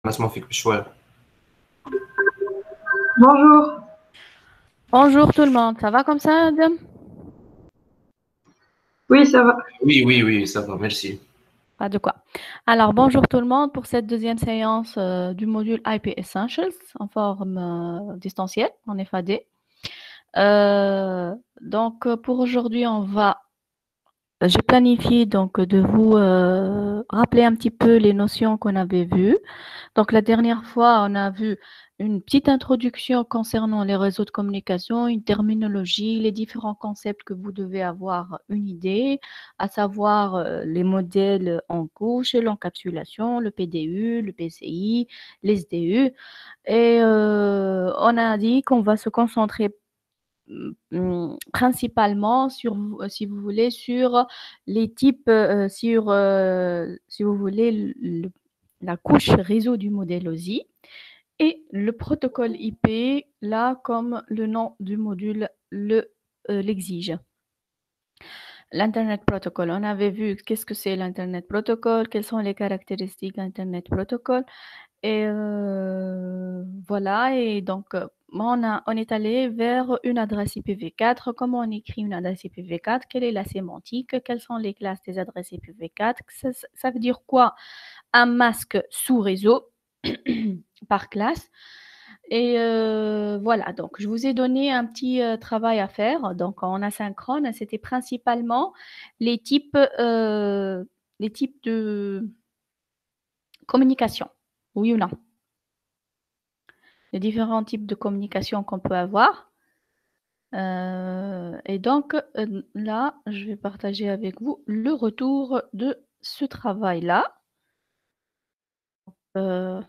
اسمع فيك بشوي. Bonjour. Bonjour tout le monde, ça va comme ça, Adam? Oui, ça va. Oui, ça va, merci. Pas de quoi. Alors, bonjour tout le monde pour cette deuxième séance du module IP Essentials en forme distancielle, en FAD. Donc, pour aujourd'hui, j'ai planifié donc de vous rappeler un petit peu les notions qu'on avait vues. Donc, la dernière fois, on a vu une petite introduction concernant les réseaux de communication, une terminologie, les différents concepts que vous devez avoir une idée, à savoir les modèles en couche, l'encapsulation, le PDU, le PCI, les SDU. Et on a dit qu'on va se concentrer principalement sur, si vous voulez, sur les types, si vous voulez, la couche réseau du modèle OSI et le protocole IP, là, comme le nom du module l'exige. L'Internet Protocol, on avait vu qu'est-ce que c'est l'Internet Protocol, quelles sont les caractéristiques d'Internet Protocol. Et voilà, et donc on est allé vers une adresse IPv4. Comment on écrit une adresse IPv4? Quelle est la sémantique? Quelles sont les classes des adresses IPv4? Ça veut dire quoi? Un masque sous réseau par classe. Et voilà, donc je vous ai donné un petit travail à faire. Donc en asynchrone, c'était principalement les types de communication. Oui ou non? Les différents types de communication qu'on peut avoir. Et donc là, je vais partager avec vous le retour de ce travail-là. Je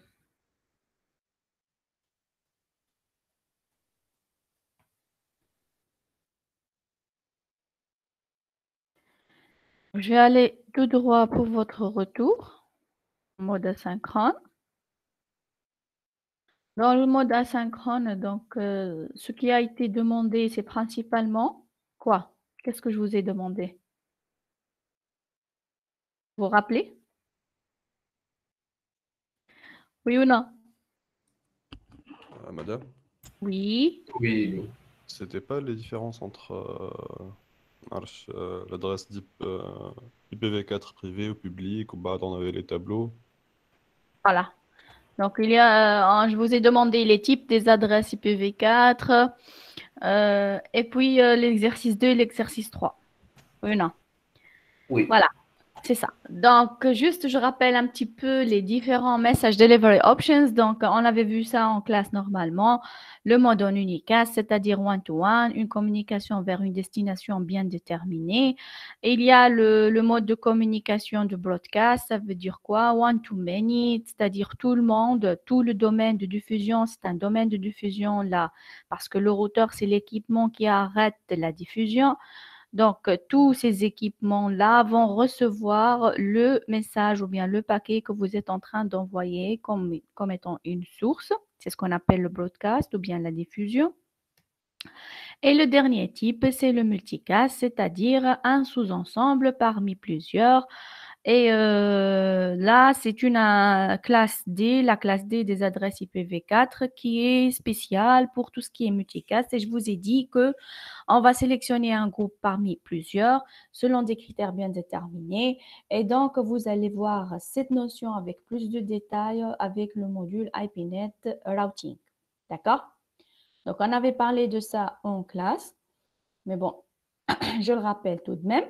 vais aller tout droit pour votre retour, en mode asynchrone. Dans le mode asynchrone, donc, ce qui a été demandé, c'est principalement quoi? Qu'est-ce que je vous ai demandé? Vous vous rappelez? Oui ou non? Madame, Oui. Oui, c'était pas les différences entre l'adresse IPv4 privé ou public, ou bah, on avait les tableaux. Voilà. Donc, je vous ai demandé les types des adresses IPv4 et puis l'exercice 2 et l'exercice 3. Oui ou non? oui. Voilà. C'est ça. Donc, juste, je rappelle un petit peu les différents message delivery options. Donc, on avait vu ça en classe normalement. Le mode en unicast, c'est-à-dire one-to-one, une communication vers une destination bien déterminée. Et il y a le mode de communication de broadcast, ça veut dire quoi? One-to-many, c'est-à-dire tout le monde, tout le domaine de diffusion, c'est un domaine de diffusion là, parce que le routeur, c'est l'équipement qui arrête la diffusion. Donc, tous ces équipements-là vont recevoir le message ou bien le paquet que vous êtes en train d'envoyer comme étant une source. C'est ce qu'on appelle le broadcast ou bien la diffusion. Et le dernier type, c'est le multicast, c'est-à-dire un sous-ensemble parmi plusieurs. Et là, c'est une classe D, la classe D des adresses IPv4 qui est spéciale pour tout ce qui est multicast. Et je vous ai dit que on va sélectionner un groupe parmi plusieurs selon des critères bien déterminés. Et donc, vous allez voir cette notion avec plus de détails avec le module IPNet Routing. D'accord? Donc, on avait parlé de ça en classe. Mais bon, je le rappelle tout de même.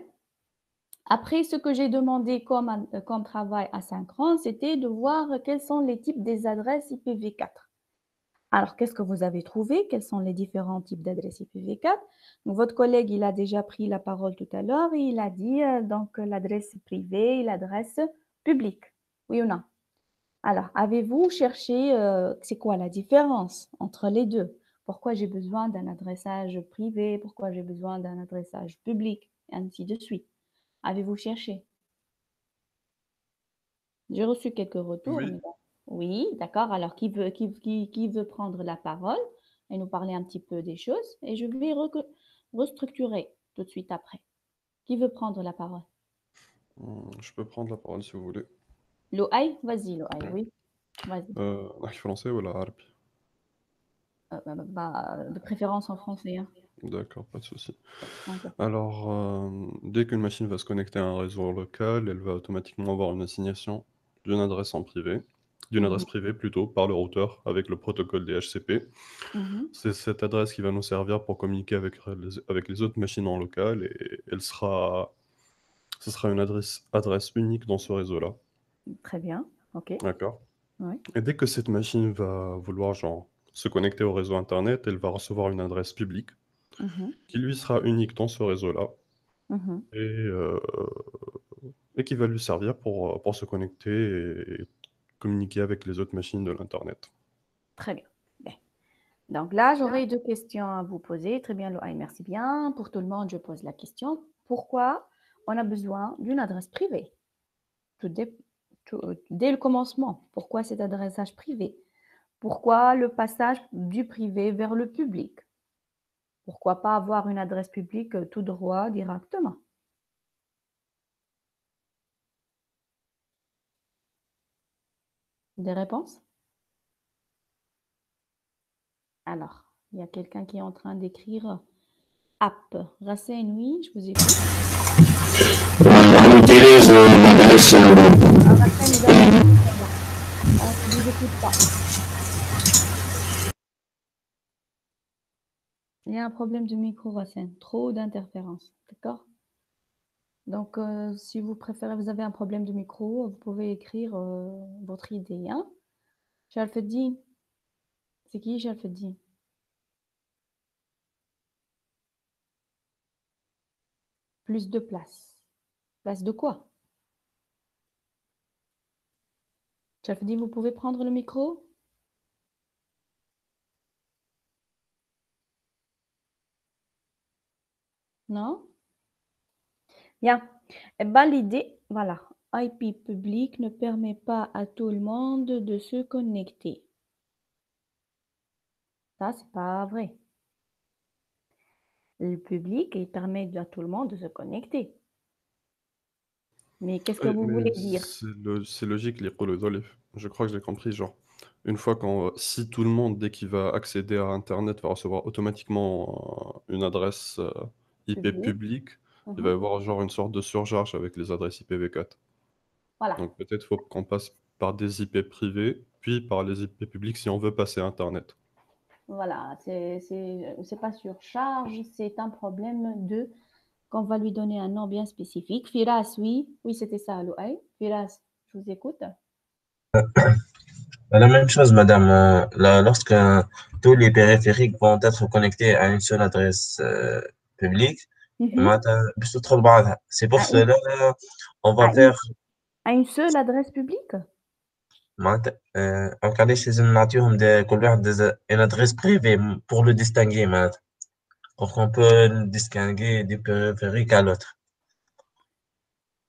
Après, ce que j'ai demandé comme travail asynchrone, c'était de voir quels sont les types des adresses IPv4. Alors, qu'est-ce que vous avez trouvé? Quels sont les différents types d'adresses IPv4? Donc, votre collègue, il a déjà pris la parole tout à l'heure et il a dit donc l'adresse privée et l'adresse publique. Oui ou non? Alors, avez-vous cherché c'est quoi la différence entre les deux? Pourquoi j'ai besoin d'un adressage privé? Pourquoi j'ai besoin d'un adressage public? Et ainsi de suite. Avez-vous cherché? J'ai reçu quelques retours. Oui. Mais bon. Oui, d'accord. Alors, qui veut prendre la parole et nous parler un petit peu des choses? Et je vais restructurer tout de suite après. Qui veut prendre la parole? Je peux prendre la parole si vous voulez. Loaï, vas-y, Loaï, oui. Vas-y. نحكي فرنسي ولا عربي؟ De préférence en français, hein. D'accord, pas de souci. Ok. Alors, dès qu'une machine va se connecter à un réseau local, elle va automatiquement avoir une assignation d'une adresse en privé, d'une adresse privée plutôt, par le routeur avec le protocole DHCP. Mhm. C'est cette adresse qui va nous servir pour communiquer avec les autres machines en local et ce sera une adresse unique dans ce réseau-là. Très bien. Ok. D'accord? Oui. Et dès que cette machine va vouloir genre, se connecter au réseau Internet, elle va recevoir une adresse publique Mhm. qui lui sera unique dans ce réseau-là Mhm. et qui va lui servir pour se connecter et communiquer avec les autres machines de l'Internet. Très bien. Bien. Donc là, j'aurais deux questions à vous poser. Très bien, Loaï, merci bien. Pour tout le monde, je pose la question. Pourquoi on a besoin d'une adresse privée? Dès le commencement, pourquoi cet adressage privé? Pourquoi le passage du privé vers le public? Pourquoi pas avoir une adresse publique tout droit directement? Des réponses? Alors, il y a quelqu'un qui est en train d'écrire app. Racine, oui, je vous écoute. On utilise l'adresse. Racine, on ne vous écoute pas. Il y a un problème de micro, Racine. Trop d'interférences. D'accord? Donc, si vous préférez, vous avez un problème de micro, vous pouvez écrire votre idée. Hein? Shalfeddin, c'est qui Shalfeddin? Plus de place. Place de quoi? Shalfeddin, vous pouvez prendre le micro? Non? Bien. Eh ben, l'idée, voilà. IP public ne permet pas à tout le monde de se connecter. Ça, c'est pas vrai. Le public, il permet à tout le monde de se connecter. Mais qu'est-ce que Oui, vous mais voulez dire? c'est logique, les rôles je crois que j'ai compris, genre, une fois si tout le monde, dès qu'il va accéder à Internet, va recevoir automatiquement une adresse IP Public. publique, il va y Mhm. avoir genre une sorte de surcharge avec les adresses IPv4. Voilà. Donc peut-être faut qu'on passe par des IP privés, puis par les IP publics si on veut passer à Internet. Voilà. C'est pas surcharge, c'est un problème qu'on va lui donner un nom bien spécifique. Firas, oui. Oui, c'était ça, Louaï. Firas, je vous écoute. La même chose, madame. Lorsque tous les périphériques vont être connectés à une seule adresse publique, Mhm. باش تدخل بعضها. C'est pour À une, cela on va à une- faire à une seule adresse publique? دونك علاش لازم نعطيهم كل واحد une adresse privée pour le distinguer معناتها pour qu'on peut distinguer du périphérique à l'autre.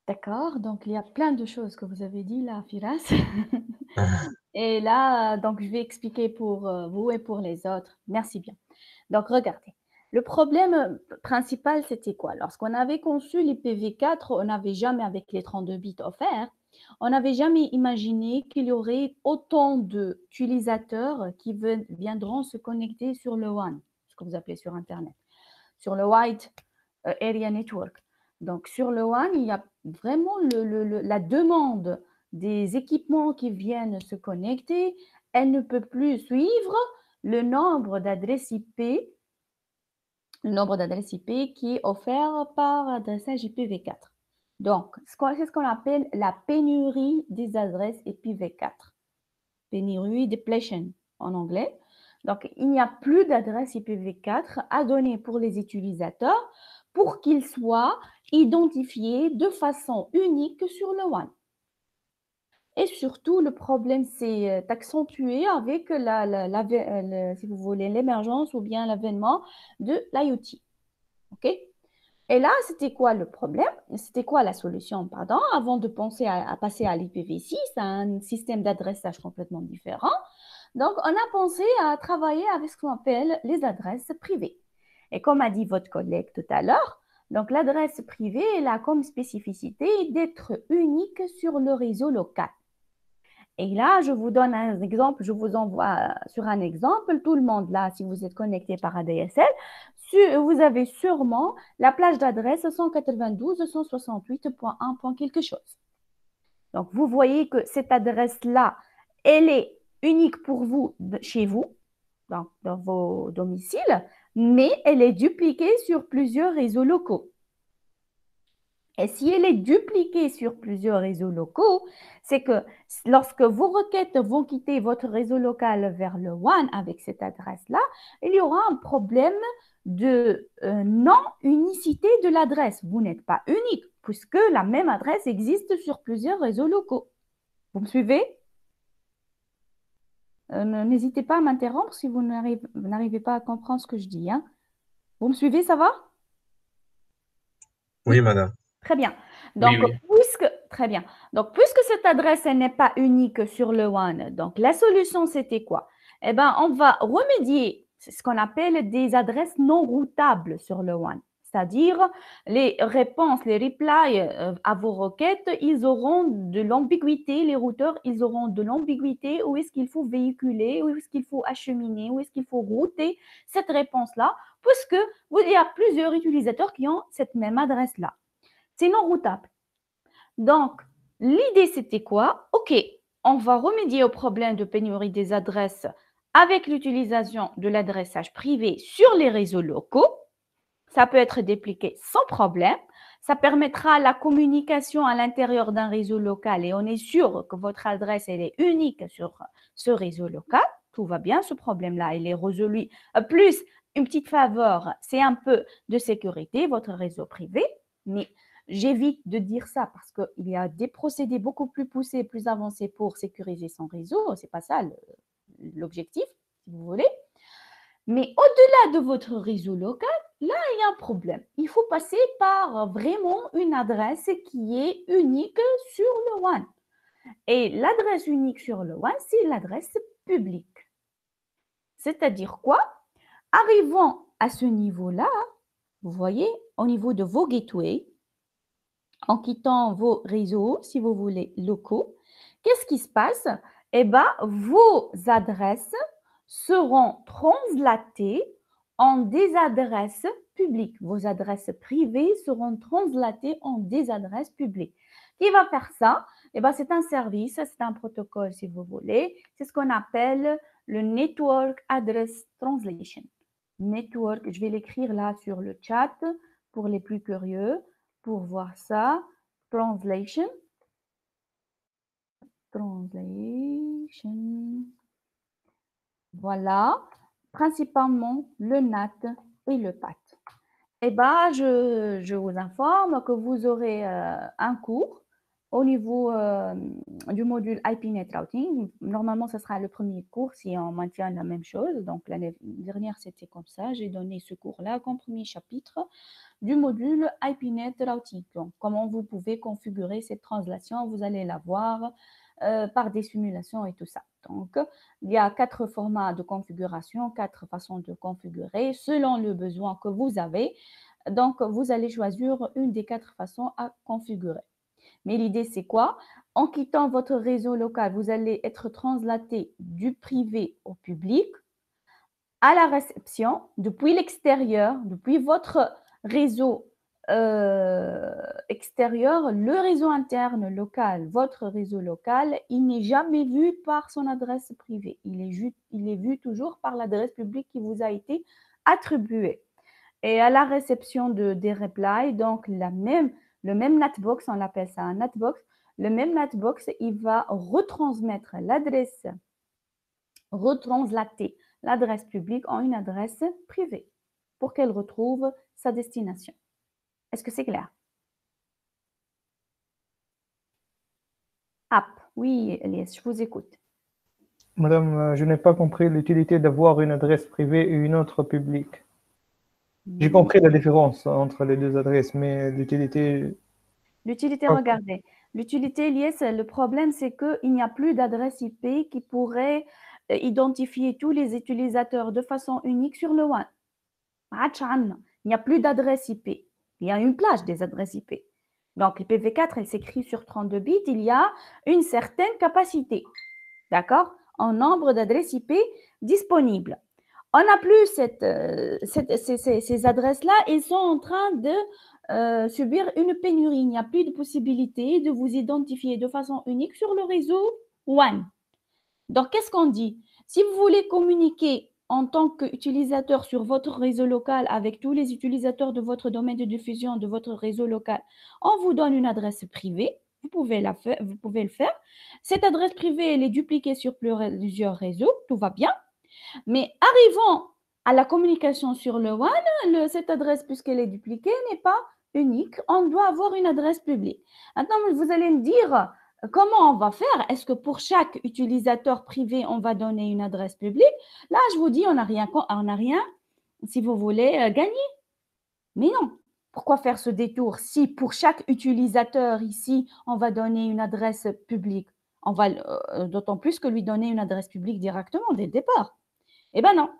D'accord. Donc, il y a plein de choses que vous avez dit là, Firas. Et là, donc, je vais expliquer pour vous et pour les autres. Merci bien. Donc, regardez. Le problème principal, c'était quoi? Lorsqu'on avait conçu l'IPv4, on n'avait jamais, avec les 32 bits offerts, on n'avait jamais imaginé qu'il y aurait autant d'utilisateurs qui viendront se connecter sur le WAN, ce que vous appelez sur Internet, sur le Wide Area Network. Donc, sur le WAN, il y a vraiment la demande des équipements qui viennent se connecter. Elle ne peut plus suivre le nombre d'adresses IP qui est offert par adressage IPv4. Donc, c'est ce qu'on appelle la pénurie des adresses IPv4. Pénurie depletion en anglais. Donc, il n'y a plus d'adresse IPv4 à donner pour les utilisateurs pour qu'ils soient identifiés de façon unique sur le WAN. Et surtout, le problème s'est accentué avec si vous voulez, l'émergence ou bien l'avènement de l'IoT. OK? Et là, c'était quoi le problème? C'était quoi la solution, pardon, avant de penser à passer à l'IPv6, à un système d'adressage complètement différent. Donc, on a pensé à travailler avec ce qu'on appelle les adresses privées. Et comme a dit votre collègue tout à l'heure, donc l'adresse privée, elle a comme spécificité d'être unique sur le réseau local. Et là, je vous donne un exemple, je vous envoie sur un exemple. Tout le monde là, si vous êtes connecté par ADSL, vous avez sûrement la plage d'adresse 192.168.1. quelque chose. Donc, vous voyez que cette adresse-là, elle est unique pour vous, chez vous, dans vos domiciles, mais elle est dupliquée sur plusieurs réseaux locaux. Et si elle est dupliquée sur plusieurs réseaux locaux, c'est que lorsque vos requêtes vont quitter votre réseau local vers le WAN avec cette adresse-là, il y aura un problème de non-unicité de l'adresse. Vous n'êtes pas unique puisque la même adresse existe sur plusieurs réseaux locaux. Vous me suivez? N'hésitez pas à m'interrompre si vous n'arrivez pas à comprendre ce que je dis. Hein. Vous me suivez, ça va? Oui, madame. Très bien. Donc, Oui, très bien. Donc, puisque cette adresse elle n'est pas unique sur le WAN, donc la solution, c'était quoi? Eh bien, on va remédier, c'est ce qu'on appelle des adresses non routables sur le WAN. C'est-à-dire, les réponses, les replies à vos requêtes, ils auront de l'ambiguïté, les routeurs, ils auront de l'ambiguïté, où est-ce qu'il faut véhiculer, où est-ce qu'il faut acheminer, où est-ce qu'il faut router cette réponse-là, puisque il y a plusieurs utilisateurs qui ont cette même adresse-là. C'est non routable. Donc, l'idée, c'était quoi? OK, on va remédier au problème de pénurie des adresses avec l'utilisation de l'adressage privé sur les réseaux locaux. Ça peut être dépliqué sans problème. Ça permettra la communication à l'intérieur d'un réseau local et on est sûr que votre adresse, elle est unique sur ce réseau local. Tout va bien, ce problème-là, il est résolu. Plus, une petite faveur, c'est un peu de sécurité, votre réseau privé, mais j'évite de dire ça parce qu'il y a des procédés beaucoup plus poussés, plus avancés pour sécuriser son réseau. Ce n'est pas ça l'objectif, si vous voulez. Mais au-delà de votre réseau local, là, il y a un problème. Il faut passer par vraiment une adresse qui est unique sur le WAN. Et l'adresse unique sur le WAN, c'est l'adresse publique. C'est-à-dire quoi? Arrivant à ce niveau-là, vous voyez, au niveau de vos gateways, en quittant vos réseaux, si vous voulez, locaux, qu'est-ce qui se passe? Eh bien, vos adresses seront translatées en des adresses publiques. Vos adresses privées seront translatées en des adresses publiques. Qui va faire ça? Eh bien, c'est un service, c'est un protocole, si vous voulez. C'est ce qu'on appelle le Network Address Translation. Network, je vais l'écrire là sur le chat pour les plus curieux. Pour voir ça, translation. Voilà, principalement le NAT et le PAT. Eh bien, je vous informe que vous aurez un cours au niveau du module IPNet Routing. Normalement, ce sera le premier cours si on maintient la même chose. Donc, l'année dernière, c'était comme ça. J'ai donné ce cours-là comme premier chapitre du module IPNet Routing. Donc, comment vous pouvez configurer cette translation, vous allez la voir par des simulations et tout ça. Donc, il y a 4 formats de configuration, 4 façons de configurer selon le besoin que vous avez. Donc, vous allez choisir une des 4 façons à configurer. Mais l'idée, c'est quoi? En quittant votre réseau local, vous allez être translaté du privé au public à la réception depuis l'extérieur, depuis votre réseau extérieur, le réseau interne local, votre réseau local, il n'est jamais vu par son adresse privée. Il est vu toujours par l'adresse publique qui vous a été attribuée. Et à la réception des replies, donc le même NatBox, on l'appelle ça un NatBox, le même NatBox, il va retransmettre l'adresse, retranslater l'adresse publique en une adresse privée pour qu'elle retrouve sa destination. Est-ce que c'est clair? App, oui, Elias, je vous écoute. Madame, je n'ai pas compris l'utilité d'avoir une adresse privée et une autre publique. J'ai compris la différence entre les deux adresses, mais l'utilité... L'utilité, regardez. L'utilité, Elias, le problème, c'est qu'il n'y a plus d'adresse IP qui pourrait identifier tous les utilisateurs de façon unique sur le WAN. Il n'y a plus d'adresse IP. Il y a une plage des adresses IP. Donc, l'IPv4, elle s'écrit sur 32 bits. Il y a une certaine capacité. d'accord, en nombre d'adresses IP disponibles. On n'a plus ces adresses-là, elles sont en train de subir une pénurie. Il n'y a plus de possibilité de vous identifier de façon unique sur le réseau WAN. Donc, qu'est-ce qu'on dit? Si vous voulez communiquer en tant qu'utilisateur sur votre réseau local avec tous les utilisateurs de votre domaine de diffusion de votre réseau local, on vous donne une adresse privée. Vous pouvez le faire. Cette adresse privée, elle est dupliquée sur plusieurs réseaux. Tout va bien. Mais arrivant à la communication sur le WAN, cette adresse, puisqu'elle est dupliquée, n'est pas unique. On doit avoir une adresse publique. Maintenant, vous allez me dire comment on va faire. Est-ce que pour chaque utilisateur privé, on va donner une adresse publique? Là, je vous dis, on n'a rien, si vous voulez, gagner. Mais non. Pourquoi faire ce détour si pour chaque utilisateur ici, on va donner une adresse publique? On va d'autant plus que lui donner une adresse publique directement dès le départ. Eh bien non,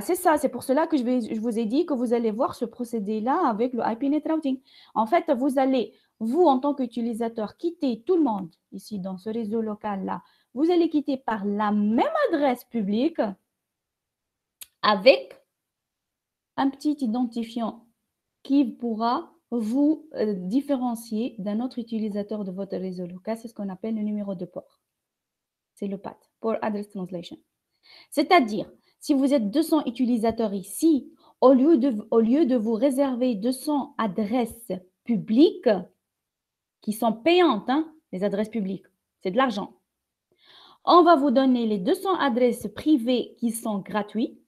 c'est ça, c'est pour cela que je vous ai dit que vous allez voir ce procédé-là avec le IPNet Routing. En fait, vous allez, vous en tant qu'utilisateur, quitter tout le monde ici dans ce réseau local-là. Vous allez quitter par la même adresse publique avec un petit identifiant qui pourra vous différencier d'un autre utilisateur de votre réseau local. C'est ce qu'on appelle le numéro de port. C'est le PAT, Port Address Translation. C'est-à-dire, si vous êtes 200 utilisateurs ici, au lieu de vous réserver 200 adresses publiques qui sont payantes, les adresses publiques, c'est de l'argent. On va vous donner les 200 adresses privées qui sont gratuites.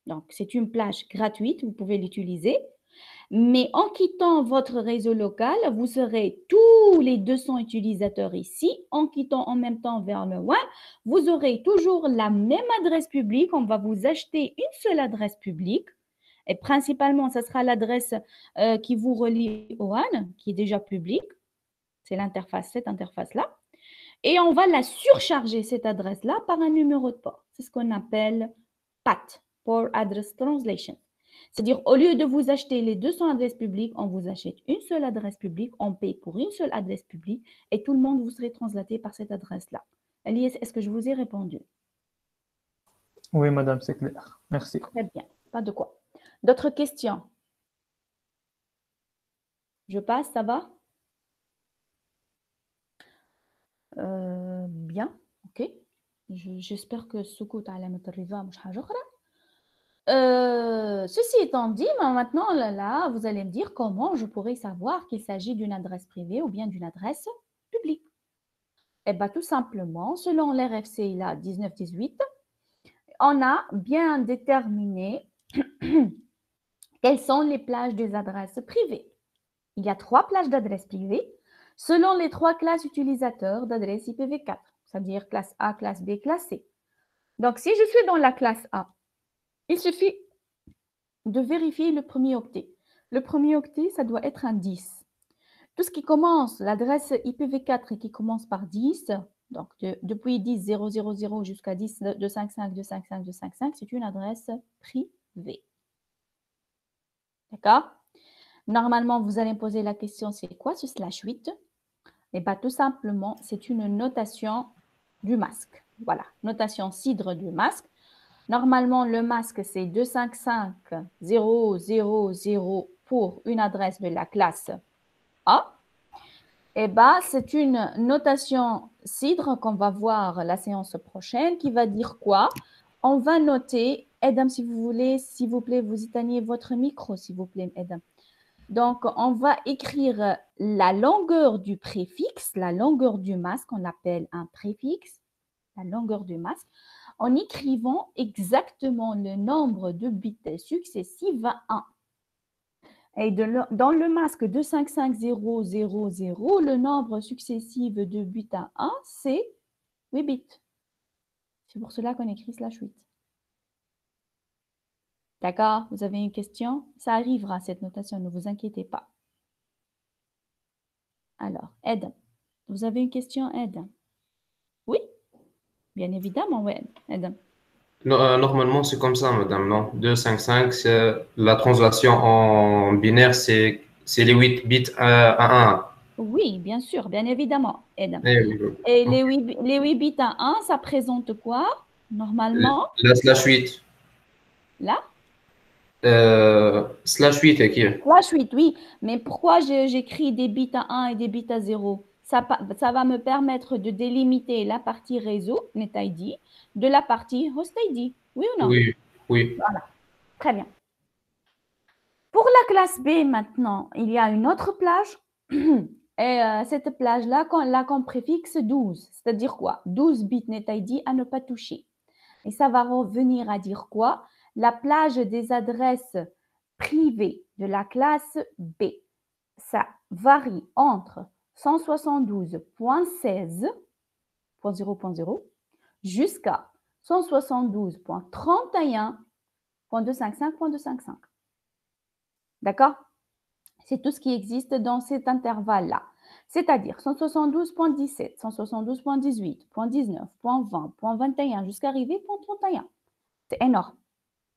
Donc, c'est une plage gratuite, vous pouvez l'utiliser. Mais en quittant votre réseau local, vous serez tous les 200 utilisateurs ici. En quittant en même temps vers le WAN, vous aurez toujours la même adresse publique. On va vous acheter une seule adresse publique. Et principalement, ce sera l'adresse qui vous relie au WAN, qui est déjà publique. C'est l'interface, cette interface-là. Et on va la surcharger, cette adresse-là, par un numéro de port. C'est ce qu'on appelle PAT, Port Address Translation. C'est-à-dire, au lieu de vous acheter les 200 adresses publiques, on vous achète une seule adresse publique, on paye pour une seule adresse publique et tout le monde vous serait translaté par cette adresse-là. Elias, est-ce que je vous ai répondu? Oui, madame, c'est clair. Merci. Très bien, pas de quoi. D'autres questions? Je passe, ça va? Bien, ok. J'espère que Soukout alamat al-rida mouch haja ukhra. Ceci étant dit, maintenant, là, vous allez me dire comment je pourrais savoir qu'il s'agit d'une adresse privée ou bien d'une adresse publique. Eh bien, tout simplement, selon l'RFC 1918, on a bien déterminé quelles sont les plages des adresses privées. Il y a 3 plages d'adresses privées selon les 3 classes utilisateurs d'adresse IPv4, c'est-à-dire classe A, classe B, classe C. Donc, si je suis dans la classe A, il suffit de vérifier le premier octet. Le premier octet, ça doit être un 10. Tout ce qui commence, l'adresse IPv4 et qui commence par 10, donc depuis 10.0.0.0 jusqu'à 10.255, 255, 255, c'est une adresse privée. D'accord? Normalement, vous allez me poser la question, c'est quoi ce /8? Eh bien, tout simplement, c'est une notation du masque. Voilà, notation cidre du masque. Normalement, le masque, c'est 255.0.0.0 pour une adresse de la classe A. Eh bien, c'est une notation cidre qu'on va voir la séance prochaine qui va dire quoi? On va noter, Edam, si vous voulez, s'il vous plaît, vous éteignez votre micro, s'il vous plaît, Edam. Donc, on va écrire la longueur du préfixe, la longueur du masque, on l'appelle un préfixe, la longueur du masque, en écrivant exactement le nombre de bits successifs à 1. Et dans le masque 255.0.0.0, le nombre successif de bits à 1, c'est 8 bits. C'est pour cela qu'on écrit /8. D'accord? Vous avez une question? Ça arrivera, cette notation, ne vous inquiétez pas. Alors, Ed, vous avez une question, Ed? Oui? Bien évidemment, oui, Ed. Normalement, c'est comme ça, madame, non? 255, la translation en binaire, c'est les 8 bits à 1. Oui, bien sûr, bien évidemment, Edem. Eh oui, oui. Et les 8 bits à 1, ça présente quoi, normalement? La slash 8. Là? Slash 8 est qui? Slash 8, oui. Mais pourquoi j'écris des bits à 1 et des bits à 0? Ça va me permettre de délimiter la partie réseau, NetID, de la partie HostID. Oui ou non? Oui, oui. Voilà, très bien. Pour la classe B, maintenant, il y a une autre plage. Et cette plage-là, on l'a comme préfixe 12. C'est-à-dire quoi? 12 bits NetID à ne pas toucher. Et ça va revenir à dire quoi? La plage des adresses privées de la classe B. Ça varie entre 172.16.0.0 jusqu'à 172.31.255.255. D'accord? C'est tout ce qui existe dans cet intervalle-là. C'est-à-dire 172.17, 172.18, 19, 20, 21 jusqu'à arriver à 31. C'est énorme.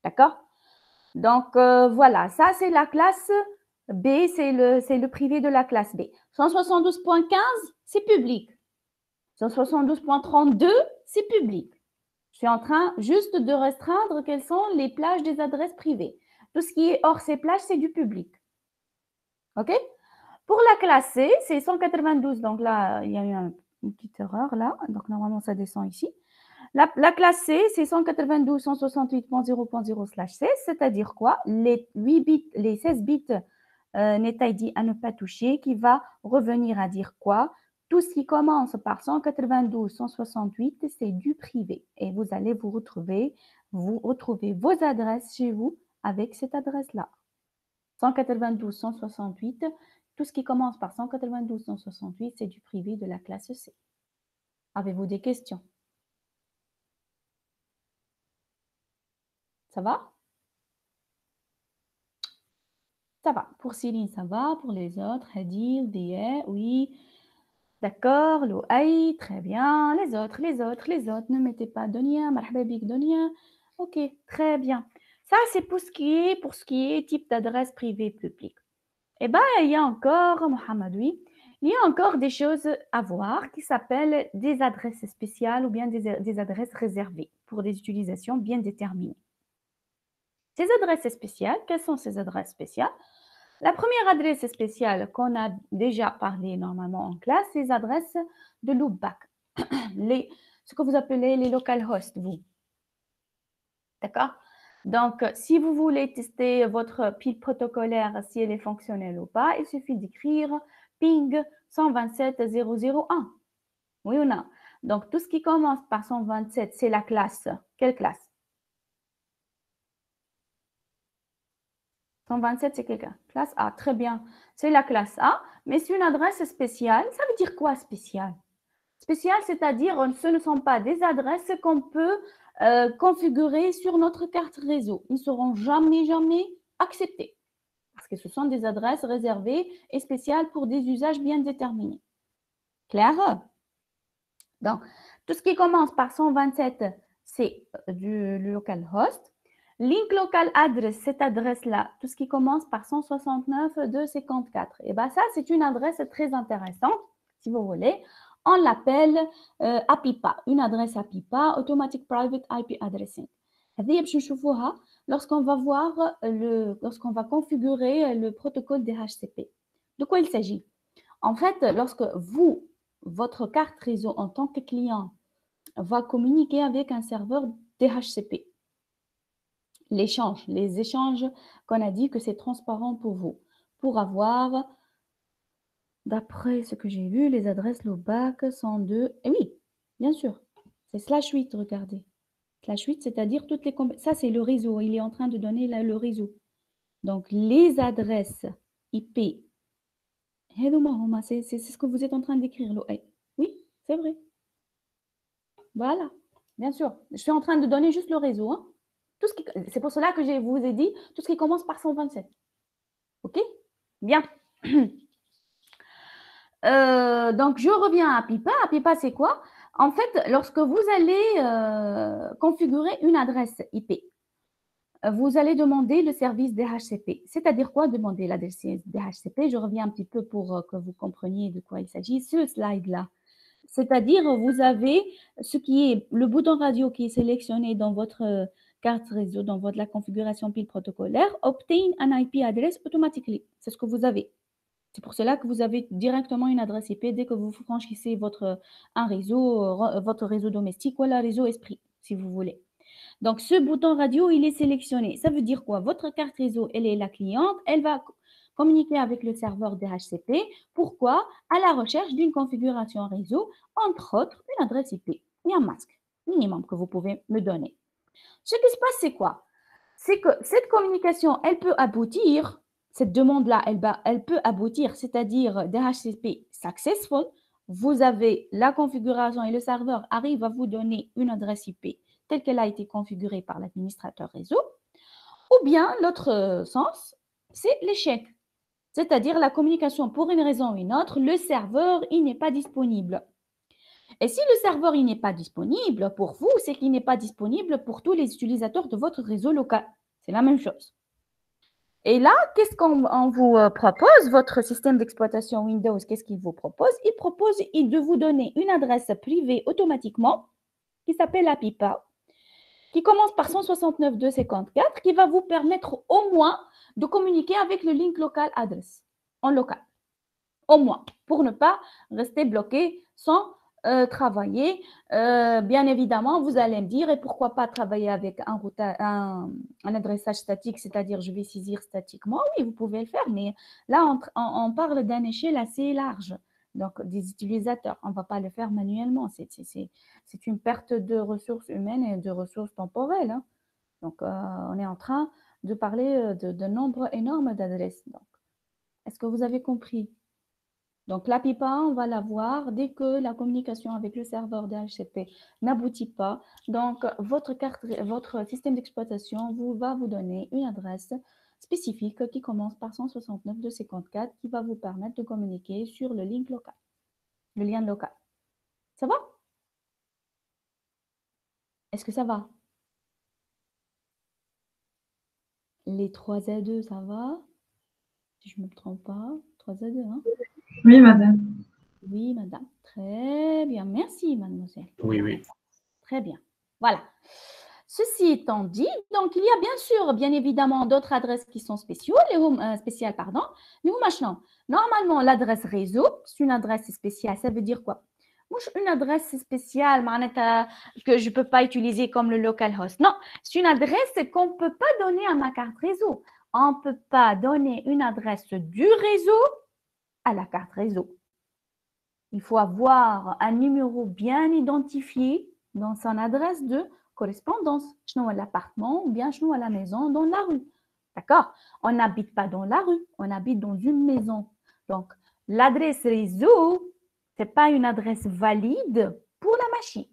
D'accord? Donc, voilà, ça c'est la classe B, c'est le privé de la classe B. 172.15, c'est public. 172.32, c'est public. Je suis en train juste de restreindre quelles sont les plages des adresses privées. Tout ce qui est hors ces plages, c'est du public. OK? Pour la classe C, c'est 192. Donc là, il y a eu une petite erreur là. Donc normalement, ça descend ici. La classe C, c'est 192.168.0.0/16, c'est-à-dire quoi? Les 8 bits, les 16 bits NetID à ne pas toucher, qui va revenir à dire quoi? Tout ce qui commence par 192.168, c'est du privé. Et vous allez vous retrouver vos adresses chez vous avec cette adresse-là. 192.168, tout ce qui commence par 192.168, c'est du privé de la classe C. Avez-vous des questions? Ça va? Ça va. Pour Céline, ça va. Pour les autres, Hadil, Dia, oui. D'accord. Louaï, très bien. Les autres. Ne mettez pas Donia, Marhababik Donia. Ok, très bien. Ça, c'est pour ce qui est type d'adresse privée publique. Eh bien, il y a encore, Mohamed, oui, il y a encore des choses à voir qui s'appellent des adresses spéciales ou bien des adresses réservées pour des utilisations bien déterminées. Ces adresses spéciales, quelles sont ces adresses spéciales? La première adresse spéciale qu'on a déjà parlé normalement en classe, c'est les adresses de loopback, ce que vous appelez les localhosts, vous. D'accord? Donc, si vous voulez tester votre pile protocolaire, si elle est fonctionnelle ou pas, il suffit d'écrire ping 127.0.0.1. Oui ou non? Donc, tout ce qui commence par 127, c'est la classe. Quelle classe? 127, c'est quelqu'un. Classe A, très bien. C'est la classe A, mais c'est une adresse spéciale. Ça veut dire quoi spécial? Spécial, c'est-à-dire ce ne sont pas des adresses qu'on peut configurer sur notre carte réseau. Ils ne seront jamais acceptés parce que ce sont des adresses réservées et spéciales pour des usages bien déterminés. Clair? Donc, tout ce qui commence par 127, c'est du localhost. Link local address, cette adresse-là, tout ce qui commence par 169.254. Et bien ça, c'est une adresse très intéressante, si vous voulez. On l'appelle APIPA, une adresse APIPA, Automatic Private IP Addressing. Lorsqu'on va lorsqu'on va configurer le protocole DHCP. De quoi il s'agit? En fait, lorsque votre carte réseau en tant que client va communiquer avec un serveur DHCP, les échanges qu'on a dit que c'est transparent pour vous, pour avoir, d'après ce que j'ai vu, les adresses loopback 102, et oui, bien sûr, c'est /8, regardez. /8, c'est-à-dire toutes les... Ça, c'est le réseau, il est en train de donner là, le réseau. Donc, les adresses IP, c'est ce que vous êtes en train d'écrire, oui, c'est vrai. Voilà, bien sûr. Je suis en train de donner juste le réseau, hein. C'est pour cela que je vous ai dit tout ce qui commence par 127. OK? Bien. Donc, je reviens à APIPA. APIPA, c'est quoi? En fait, lorsque vous allez configurer une adresse IP, vous allez demander le service DHCP. C'est-à-dire quoi demander l'adresse DHCP? Je reviens un petit peu pour que vous compreniez de quoi il s'agit. Ce slide-là, c'est-à-dire vous avez ce qui est le bouton radio qui est sélectionné dans votre carte réseau, dans la configuration pile protocolaire, obtain an IP address automatically. C'est ce que vous avez. C'est pour cela que vous avez directement une adresse IP dès que vous franchissez votre réseau domestique ou le réseau Esprit, si vous voulez. Donc, ce bouton radio, il est sélectionné. Ça veut dire quoi? Votre carte réseau, elle est la cliente, elle va communiquer avec le serveur DHCP. Pourquoi? À la recherche d'une configuration réseau, entre autres, une adresse IP et un masque minimum que vous pouvez me donner. Ce qui se passe, c'est quoi? C'est que cette communication, elle peut aboutir, cette demande-là, elle peut aboutir, c'est-à-dire DHCP successful, vous avez la configuration et le serveur arrive à vous donner une adresse IP telle qu'elle a été configurée par l'administrateur réseau, ou bien l'autre sens, c'est l'échec, c'est-à-dire la communication pour une raison ou une autre, le serveur, il n'est pas disponible. Et si le serveur il n'est pas disponible pour vous, c'est qu'il n'est pas disponible pour tous les utilisateurs de votre réseau local. C'est la même chose. Et là, qu'est-ce qu'on vous propose? Votre système d'exploitation Windows, qu'est-ce qu'il vous propose? Il propose de vous donner une adresse privée automatiquement qui s'appelle APIPA, qui commence par 169.254, qui va vous permettre au moins de communiquer avec le link local adresse en local. Au moins, pour ne pas rester bloqué sans travailler. Bien évidemment, vous allez me dire, et pourquoi pas travailler avec un adressage statique, c'est-à-dire je vais saisir statiquement. Oui, vous pouvez le faire, mais là, on parle d'un échelle assez large, donc des utilisateurs. On ne va pas le faire manuellement. C'est une perte de ressources humaines et de ressources temporelles. Hein. Donc, on est en train de parler de nombre énorme d'adresses. Donc, est-ce que vous avez compris? Donc, la PIPA, on va la voir dès que la communication avec le serveur DHCP n'aboutit pas. Donc, votre système d'exploitation va vous donner une adresse spécifique qui commence par 169.254 qui va vous permettre de communiquer sur le link local, le lien local. Ça va? Est-ce que ça va? Les 3A2, ça va? Si je ne me trompe pas, 3A2, hein? Oui, madame. Oui, madame. Très bien. Merci, mademoiselle. Oui. Très bien. Voilà. Ceci étant dit, donc il y a bien évidemment d'autres adresses qui sont spéciales. Normalement, l'adresse réseau, c'est une adresse spéciale. Ça veut dire quoi? Une adresse spéciale que je ne peux pas utiliser comme le localhost. Non, c'est une adresse qu'on ne peut pas donner à ma carte réseau. On ne peut pas donner une adresse du réseau à la carte réseau. Il faut avoir un numéro bien identifié dans son adresse de correspondance. Chez l'appartement ou bien chez la maison, dans la rue. D'accord? On n'habite pas dans la rue, on habite dans une maison. Donc, l'adresse réseau, ce n'est pas une adresse valide pour la machine.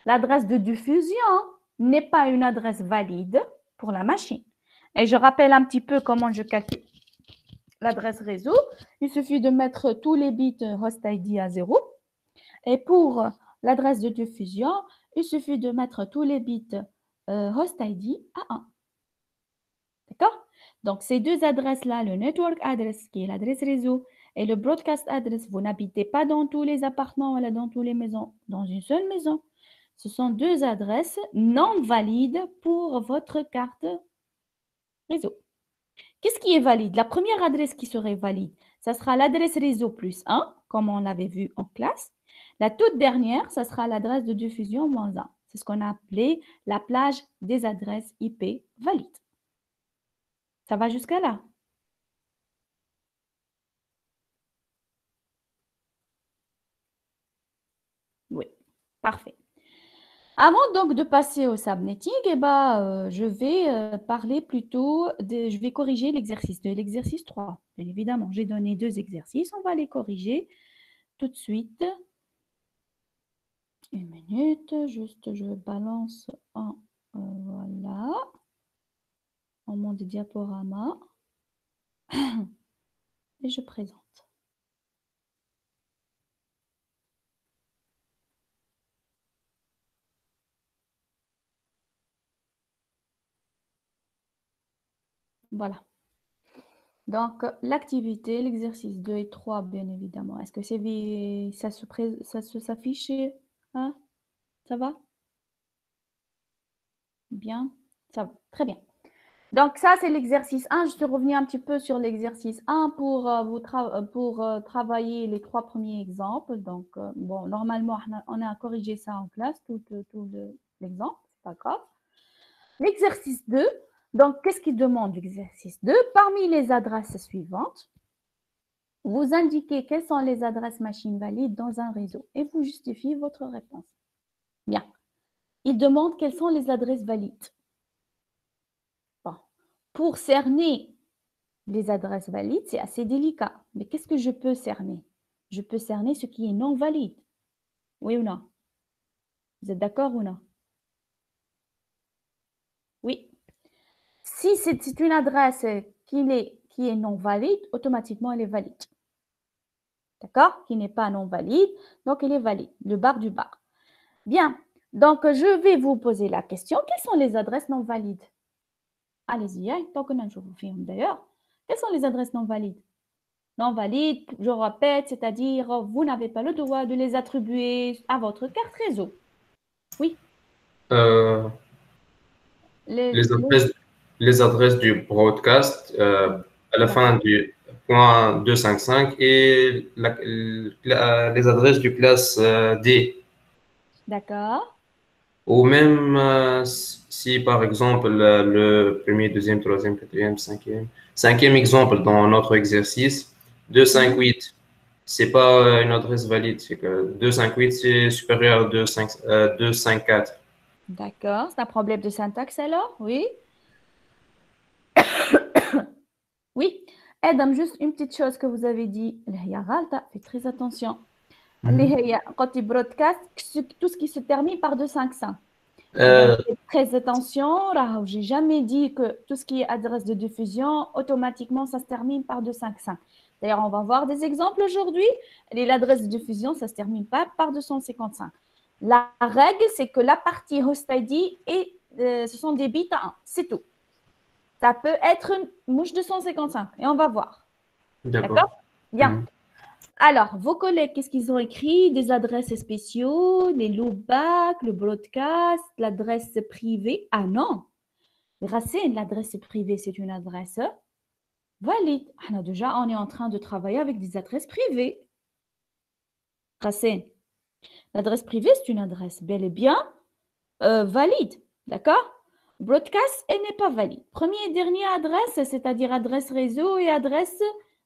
L'adresse de diffusion n'est pas une adresse valide pour la machine. Et je rappelle un petit peu comment je calcule l'adresse réseau. Il suffit de mettre tous les bits host ID à 0. Et pour l'adresse de diffusion, il suffit de mettre tous les bits host ID à 1. D'accord? Donc, ces deux adresses-là, le network address, qui est l'adresse réseau, et le broadcast address, vous n'habitez pas dans tous les appartements ou dans toutes les maisons, dans une seule maison. Ce sont deux adresses non valides pour votre carte réseau. Qu'est-ce qui est valide? La première adresse qui serait valide, ça sera l'adresse réseau plus 1, comme on l'avait vu en classe. La toute dernière, ça sera l'adresse de diffusion moins 1. C'est ce qu'on a appelé la plage des adresses IP valides. Ça va jusqu'à là? Oui, parfait. Avant donc de passer au subnetting, je vais parler plutôt je vais corriger l'exercice 3. Bien évidemment, j'ai donné 2 exercices, on va les corriger tout de suite. Une minute, juste je balance voilà, en mode diaporama et je présente. Voilà. Donc, l'activité, l'exercice 2 et 3, bien évidemment. Est-ce que ça s'affiche? Hein? Ça va? Bien. Ça va. Très bien. Donc, ça, c'est l'exercice 1. Je suis revenue un petit peu sur l'exercice 1 pour travailler les 3 premiers exemples. Donc, bon, normalement, on a corrigé ça en classe, tout l'exemple. C'est pas grave. L'exercice 2. Donc, qu'est-ce qu'il demande, l'exercice 2? Parmi les adresses suivantes, vous indiquez quelles sont les adresses machines valides dans un réseau et vous justifiez votre réponse. Bien. Il demande quelles sont les adresses valides. Bon. Pour cerner les adresses valides, c'est assez délicat. Mais qu'est-ce que je peux cerner? Je peux cerner ce qui est non valide. Oui ou non? Vous êtes d'accord ou non? Oui. Si c'est une adresse qui est non valide, automatiquement, elle est valide. D'accord? Qui n'est pas non valide, donc elle est valide. Le bar du bar. Bien. Donc, je vais vous poser la question. Quelles sont les adresses non valides? Allez-y, hein, tant que je vous filme d'ailleurs. Quelles sont les adresses non valides? Non valides, je répète, c'est-à-dire vous n'avez pas le droit de les attribuer à votre carte réseau. Oui. Euh, les adresses du broadcast à la fin du point 255 et les adresses du classe D. D'accord. Ou même si, par exemple, le premier, deuxième, troisième, quatrième, cinquième exemple dans notre exercice, 258, c'est pas une adresse valide. C'est que 258, c'est supérieur à 254. D'accord. C'est un problème de syntaxe alors? Oui. Oui. Adam, juste une petite chose que vous avez dit. Faites très attention. Quand il broadcast, tout ce qui se termine par 255. Faites très attention. J'ai jamais dit que tout ce qui est adresse de diffusion, automatiquement, ça se termine par 255. D'ailleurs, on va voir des exemples aujourd'hui. L'adresse de diffusion, ça ne se termine pas par 255. La règle, c'est que la partie host ID, ce sont des bits à 1. C'est tout. Ça peut être une mouche 255. Et on va voir. D'accord? Bien. Alors, vos collègues, qu'est-ce qu'ils ont écrit? Des adresses spéciaux, les loopbacks, le broadcast, l'adresse privée. Ah non, Racine, l'adresse privée, c'est une adresse valide. Alors déjà, on est en train de travailler avec des adresses privées. Racine, l'adresse privée, c'est une adresse bel et bien valide. D'accord? Broadcast, elle n'est pas valide. Première et dernière adresse, c'est-à-dire adresse réseau et adresse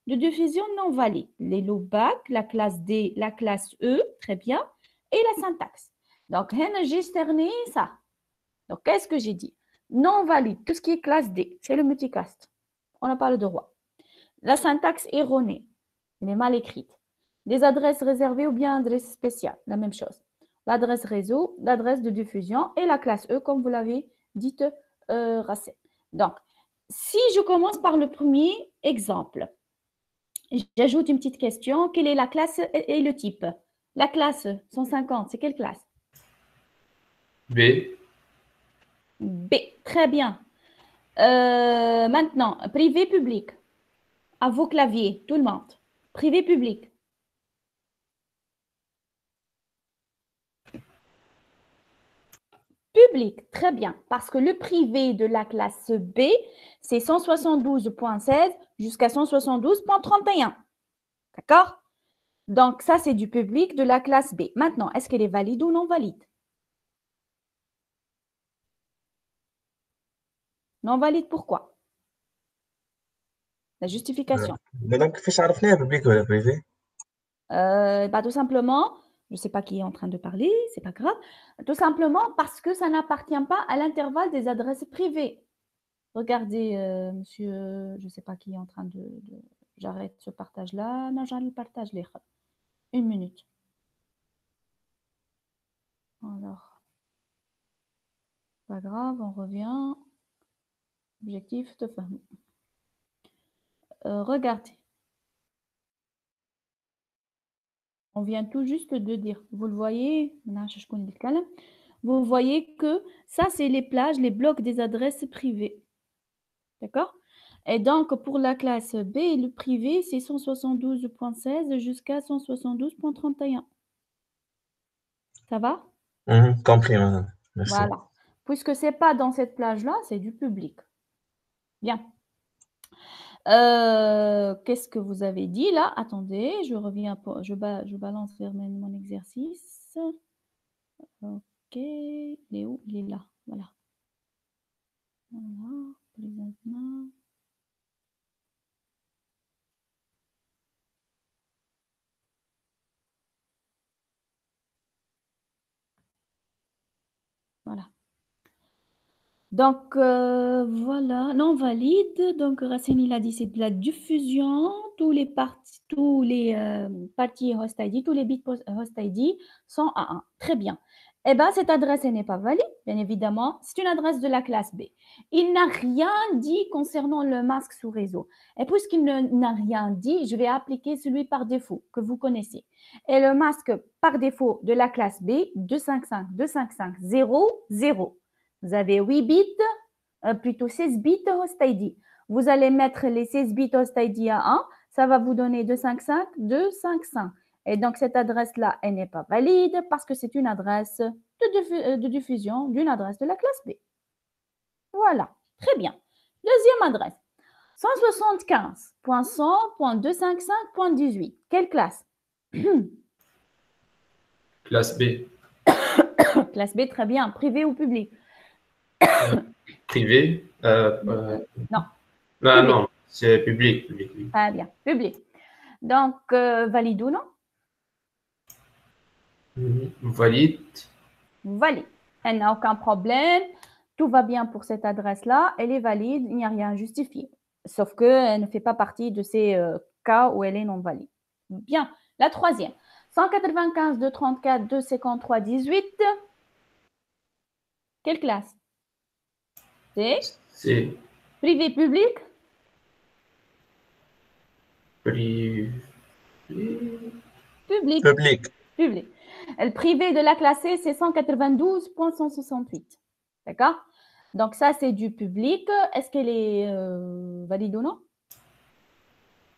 de diffusion non valide. Les loopbacks, la classe D, la classe E, très bien, et la syntaxe. Donc, j'ai cerné ça. Donc, qu'est-ce que j'ai dit? Non valide, tout ce qui est classe D, c'est le multicast. On n'a pas le droit. La syntaxe erronée, elle est mal écrite. Des adresses réservées ou bien adresses spéciales, la même chose. L'adresse réseau, l'adresse de diffusion et la classe E, comme vous l'avez dit, Racine. Donc, si je commence par le premier exemple, j'ajoute une petite question. Quelle est la classe et le type? La classe 150, c'est quelle classe? B. B, très bien. Maintenant, privé, public. À vos claviers, tout le monde. Privé, public. Public, très bien. Parce que le privé de la classe B, c'est 172.16 jusqu'à 172.31. D'accord? Donc, ça, c'est du public de la classe B. Maintenant, est-ce qu'elle est valide ou non valide? Non valide, pourquoi? La justification. Donc, كيفاش عرفناها public ولا privé؟ Tout simplement, je ne sais pas qui est en train de parler, c'est pas grave. Tout simplement parce que ça n'appartient pas à l'intervalle des adresses privées. Regardez, monsieur, je ne sais pas qui est en train de... J'arrête ce partage-là. Non, j'arrête le partage. Une minute. Alors, pas grave, on revient. Objectif de femme. Regardez. On vient tout juste de dire. Vous le voyez, vous voyez que ça, c'est les plages, les blocs des adresses privées. D'accord? Et donc, pour la classe B, le privé, c'est 172.16 jusqu'à 172.31. Ça va? Compris, madame. Merci. Voilà. Puisque ce n'est pas dans cette plage-là, c'est du public. Bien. Qu'est-ce que vous avez dit là? Attendez, je reviens, je balance vers mon exercice. Ok, il est où? Il est là, voilà. Voilà, présentement. Voilà. Donc, voilà, non valide. Donc, Racine, il a dit c'est de la diffusion. Tous les parties host ID, tous les bits host ID sont à 1. Très bien. Eh bien, cette adresse n'est pas valide, bien évidemment. C'est une adresse de la classe B. Il n'a rien dit concernant le masque sous réseau. Et puisqu'il n'a rien dit, je vais appliquer celui par défaut que vous connaissez. Et le masque par défaut de la classe B, 255.255.0.0. Vous avez 8 bits, plutôt 16 bits host ID. Vous allez mettre les 16 bits host ID à 1, ça va vous donner 255.255. Et donc, cette adresse-là, elle n'est pas valide parce que c'est une adresse de diffusion d'une adresse de la classe B. Voilà, très bien. Deuxième adresse, 175.100.255.18. Quelle classe? Classe B. Classe B, très bien. Privé ou public? Privé. Non. Non, c'est public. Oui. Très bien, public. Donc, valide ou non? Valide. Valide. Elle n'a aucun problème. Tout va bien pour cette adresse-là. Elle est valide. Il n'y a rien à justifier. Sauf qu'elle ne fait pas partie de ces cas où elle est non valide. Bien. La troisième. 195.234.253.18. Quelle classe? C'est privé, public? privé. Public. Public. Public. Le privé de la classe C, c'est 192.168. D'accord? Donc, ça, c'est du public. Est-ce qu'elle est valide ou non?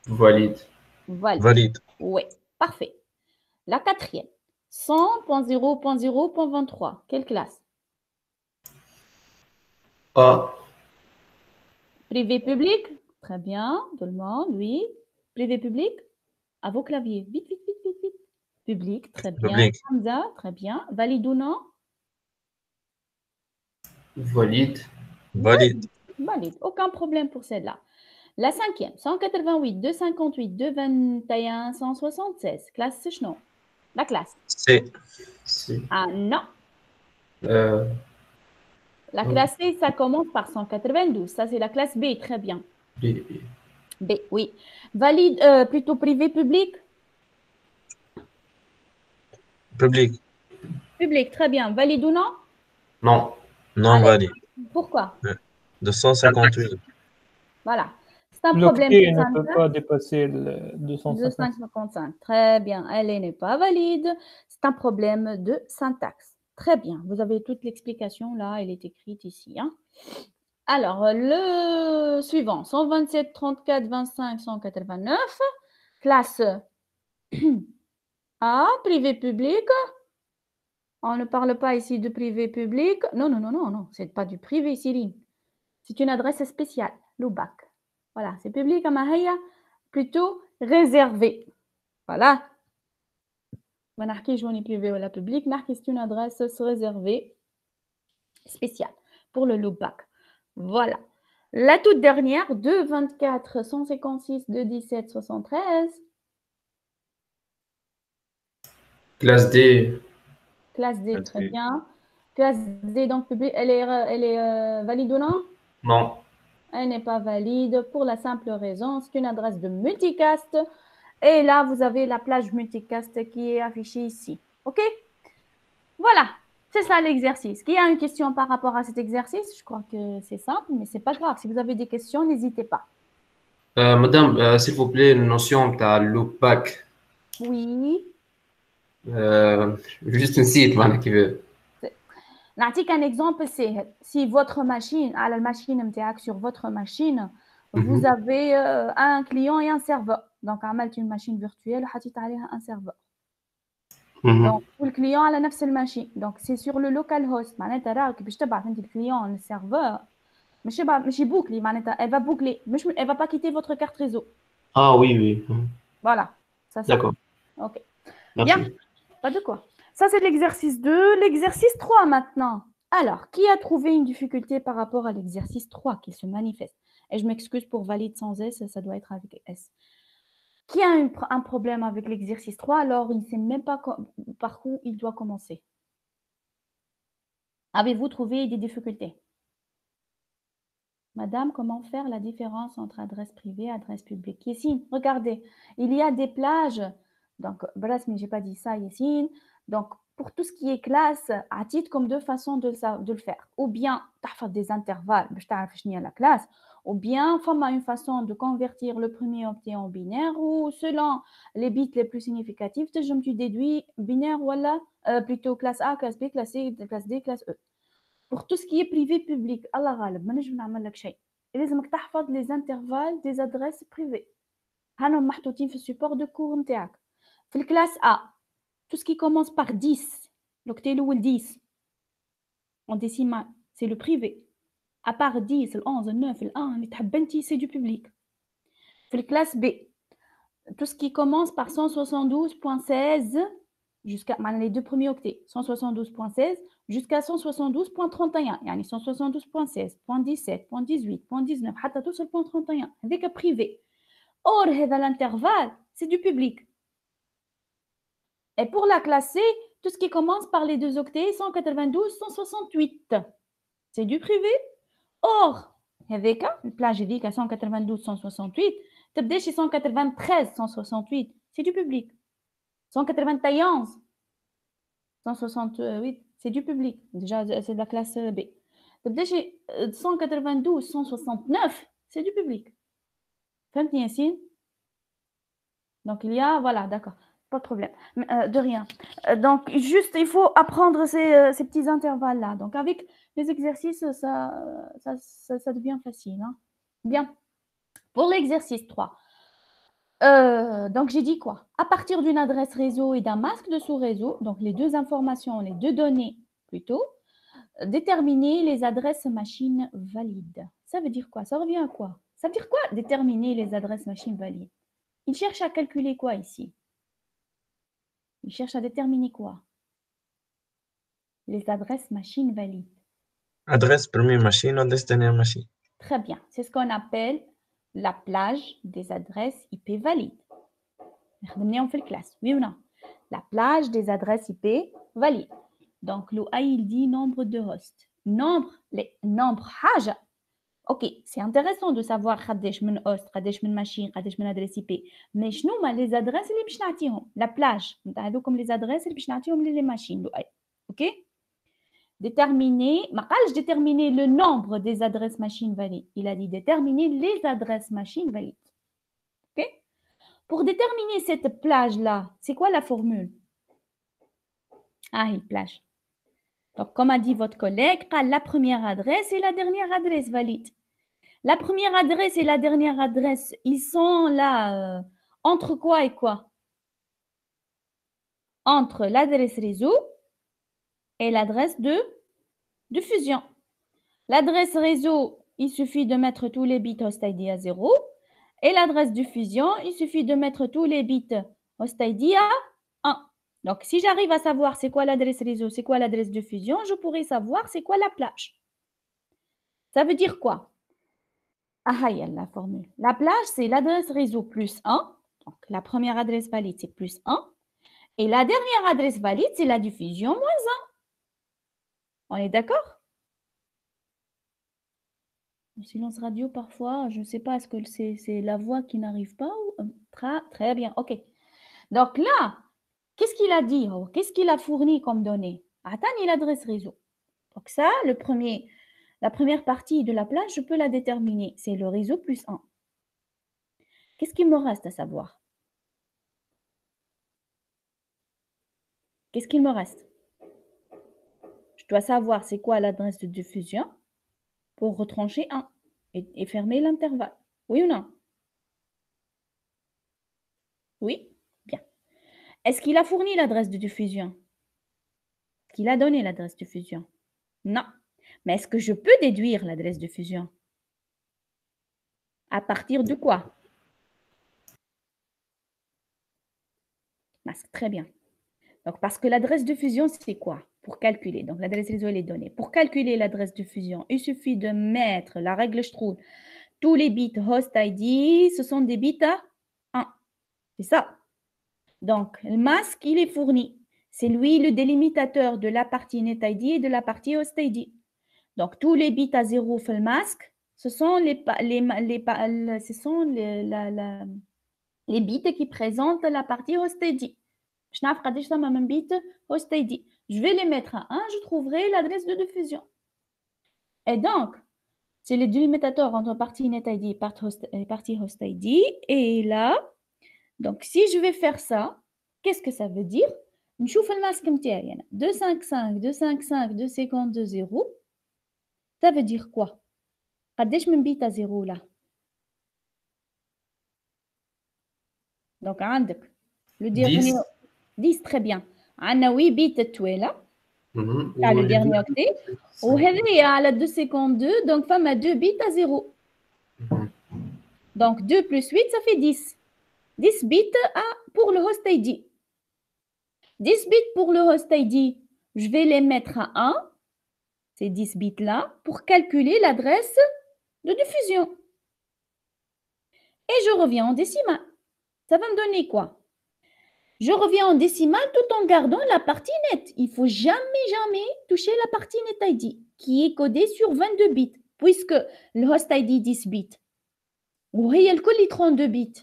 Valide. Valide. Oui, parfait. La quatrième, 100.0.0.23. Quelle classe? A. Privé, public? Très bien, tout le monde, oui. Privé, public? À vos claviers. Vite, vite, vite, vite, vite. Public, très bien. Public. Hamza, très bien. Valide ou non? Valide. Valide. Valide, aucun problème pour celle-là. La cinquième, 188.258.221.176. Classe, c'est non. La classe. C. Ah non. Euh, La classe C, ça commence par 192. Ça, c'est la classe B, très bien. B. B, oui. Valide, plutôt privé, public? Public. Public, très bien. Valide ou non? Non. Non Allez. valide. Pourquoi? 258. Voilà. C'est un Le problème clé de ne peut syntaxe. pas dépasser le 250. 255. Très bien. Elle n'est pas valide. C'est un problème de syntaxe. Très bien. Vous avez toute l'explication là. Elle est écrite ici. Hein. Alors, le suivant. 127, 34, 25, 189. Classe A, privé public. On ne parle pas ici de privé public. Non, non, non, non, non. Ce n'est pas du privé, Cyril. C'est une adresse spéciale, l'UBAC. Voilà, c'est public à Mahaya, plutôt réservé. Voilà. Je ne privé ou la public, c'est une adresse réservée spéciale pour le loopback. Voilà. La toute dernière, 224 156 217 73. Classe D. Classe D, très bien. Classe D, donc public, elle est valide ou non? Non. Elle n'est pas valide pour la simple raison, c'est une adresse de multicast. Et là, vous avez la plage multicast qui est affichée ici. OK? Voilà, c'est ça l'exercice. Qui a une question par rapport à cet exercice? Je crois que c'est simple, mais ce n'est pas grave. Si vous avez des questions, n'hésitez pas. Madame, s'il vous plaît, une notion de loopback. Oui. Juste un site, voilà, qui veut. نعطيك un exemple, c'est si votre machine, على الماشين نتاعك sur votre machine, Vous avez un client et un serveur. Donc, عملت une machine virtuelle وحطيت عليها un serveur. Donc, le client a la même machine. Donc, c'est sur le localhost. معناتها راك باش تبعث انت الكليون للسيرفور ماشي boucler معناتها elle va boucler elle va pas quitter votre carte réseau. Ah oui, oui. Voilà. Ça. D'accord. OK. Merci. Bien. Pas de quoi. Ça, c'est l'exercice 2. L'exercice 3 maintenant. Alors, qui a trouvé une difficulté par rapport à l'exercice 3 qui se manifeste? Et je m'excuse pour valide sans S, ça doit être avec S. Qui a un problème avec l'exercice 3, alors il ne sait même pas par où il doit commencer? Avez-vous trouvé des difficultés? Madame, comment faire la différence entre adresse privée et adresse publique? Yessine, regardez, il y a des plages. Donc, mais je n'ai pas dit ça, Yessine. Donc, pour tout ce qui est classe, à titre comme deux façons de le faire. Ou bien, tu as des intervalles, je t'ai la classe. Ou bien, une façon de convertir le premier octet en binaire, ou selon les bits les plus significatifs, tu déduis binaire ou plutôt classe A, classe B, classe C, classe D, classe E. Pour tout ce qui est privé public, Allah ghalib, ما نجم نعمل لك شيء. لازمك تحفظ les intervalles des adresses privées. هانهم محطوطين في السيبور دو كور نتاعك. في الكلاس A, tout ce qui commence par 10, l'octet الاول 10 en décimal, c'est le privé. À part 10, le 11, le 9, le 1, اللي تحب انت, c'est du public. في الكلاس B, tout ce qui commence par 172.16 jusqu'à les deux premiers octets, 172.16 jusqu'à 172.31, يعني 172.16, 17, 18, 19, حتى توصل 31, avec un privé. Or, l'intervalle, c'est du public. Et pour la classe C, tout ce qui commence par les deux octets, 192, 168, c'est du privé. Or, avec le plage à 192, 168, تبدا chez 193, 168, c'est du public. 191, 168, c'est du public. Déjà, c'est de la classe B. تبدا chez 192, 169, c'est du public. فهمتني Yassine? Donc, il y a, voilà, d'accord, pas de problème. De rien. Donc, juste, il faut apprendre ces petits intervalles-là. Donc, avec les exercices, ça devient facile. Hein? Bien. Pour l'exercice 3, donc j'ai dit quoi? À partir d'une adresse réseau et d'un masque de sous-réseau, donc les deux informations, les deux données plutôt, déterminer les adresses machines valides. Ça veut dire quoi? Ça revient à quoi? Ça veut dire quoi déterminer les adresses machines valides? Il cherche à calculer quoi ici? Il cherche à déterminer quoi? Les adresses machines valides. Adresse première machine, adresse dernière machine. Très bien. C'est ce qu'on appelle la plage des adresses IP valides. On fait le classe, oui ou non? La plage des adresses IP valides. Donc, l'OA, il dit nombre de hosts. Nombre حاجة. Ok, c'est intéressant de savoir قداش من host, قداش من machine, قداش من adresse IP. Mais شنو هما les adresses اللي باش نعطيهم؟ La plage. هذوكم les adresses اللي باش نعطيهم les machines l'OA. Ok? Déterminer, déterminer le nombre des adresses machines valides. Il a dit déterminer les adresses machines valides. Ok? Pour déterminer cette plage-là, c'est quoi la formule? Ah, une plage. Donc, comme a dit votre collègue, la première adresse et la dernière adresse valide. La première adresse et la dernière adresse, ils sont là entre quoi et quoi? Entre l'adresse réseau et l'adresse de fusion. L'adresse réseau, il suffit de mettre tous les bits host ID à 0. Et l'adresse de fusion, il suffit de mettre tous les bits host ID à 1. Donc, si j'arrive à savoir c'est quoi l'adresse réseau, c'est quoi l'adresse de fusion, je pourrais savoir c'est quoi la plage. Ça veut dire quoi? Ah, il y a la formule. La plage, c'est l'adresse réseau plus 1. Donc, la première adresse valide, c'est plus 1. Et la dernière adresse valide, c'est la diffusion moins 1. On est d'accord? Le silence radio, parfois, je ne sais pas, est-ce que c'est la voix qui n'arrive pas ou... Très bien, ok. Donc là, qu'est-ce qu'il a dit? Qu'est-ce qu'il a fourni comme données? Attends, l'adresse réseau. Donc ça, la première partie de la plage, je peux la déterminer. C'est le réseau plus 1. Qu'est-ce qu'il me reste à savoir? Qu'est-ce qu'il me reste? Je dois savoir c'est quoi l'adresse de diffusion pour retrancher 1 et fermer l'intervalle. Oui ou non? Oui? Bien. Est-ce qu'il a fourni l'adresse de diffusion? Est-ce qu'il a donné l'adresse de diffusion? Non. Mais est-ce que je peux déduire l'adresse de diffusion? À partir de quoi? Masque, très bien. Donc, parce que l'adresse de fusion, c'est quoi? Pour calculer. Donc, l'adresse réseau, elle est donnée. Pour calculer l'adresse de fusion, il suffit de mettre la règle Stroud. Tous les bits host ID, ce sont des bits à 1. C'est ça. Donc, le masque, il est fourni. C'est lui le délimitateur de la partie net ID et de la partie host ID. Donc, tous les bits à 0 fait le masque. Ce sont les bits qui présentent la partie host ID. Je vais les mettre à 1, je trouverai l'adresse de diffusion. Et donc, c'est le délimitateur entre partie net ID et partie host ID. Et là, donc si je vais faire ça, qu'est-ce que ça veut dire? نشوف الماسك متاعي أنا 255 255 252 0. Ça veut dire quoi? قداش من بيت à 0 là? Donc عندك le dernier 10. 10 très bien. عندنا 8 بيت التوالة. Mhm. T'as le Ou dernier octet. وهذه على 252 donc femme a 2 bits à 0. Mhm. Donc 2 plus 8 ça fait 10. 10 bits pour le host ID. 10 bits pour le host ID, je vais les mettre à 1, ces 10 bits-là, pour calculer l'adresse de diffusion. Et je reviens en décimale. Ça va me donner quoi? Je reviens en décimale tout en gardant la partie net. Il ne faut jamais, jamais toucher la partie net ID, qui est codée sur 22 bits, puisque le host ID 10 bits. Oui, elle colle les 32 bits.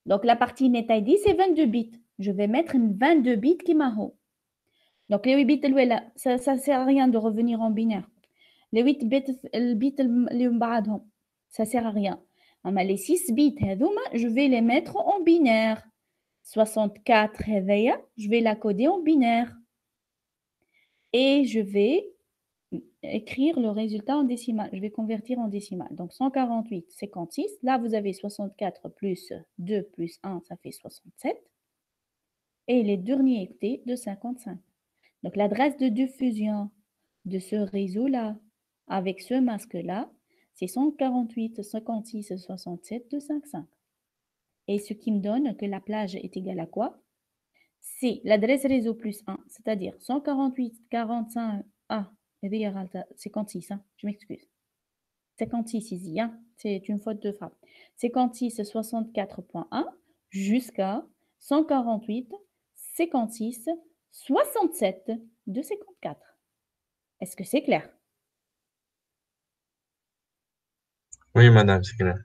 Donc, la partie net ID, c'est 22 bits. Je vais mettre une 22 bits qui m'a haut. Donc, les 8 bits, ça ne sert à rien de revenir en binaire. Les 8 bits, ça ne sert à rien. Mais les 6 bits, je vais les mettre en binaire. 64, je vais la coder en binaire. Et je vais écrire le résultat en décimal. Je vais convertir en décimal. Donc, 148, 56. Là, vous avez 64 plus 2 plus 1, ça fait 67. Et les derniers étaient de 55. Donc, l'adresse de diffusion de ce réseau-là, avec ce masque-là, c'est 148, 56, 67, 255. Et ce qui me donne que la plage est égale à quoi? C'est l'adresse réseau plus 1, c'est-à-dire 148, 45, 56, je m'excuse. 56 ici, c'est une faute de frappe. 56, 64.1 jusqu'à 148, 56, 67, 254. Est-ce que c'est clair? Oui, madame, c'est clair.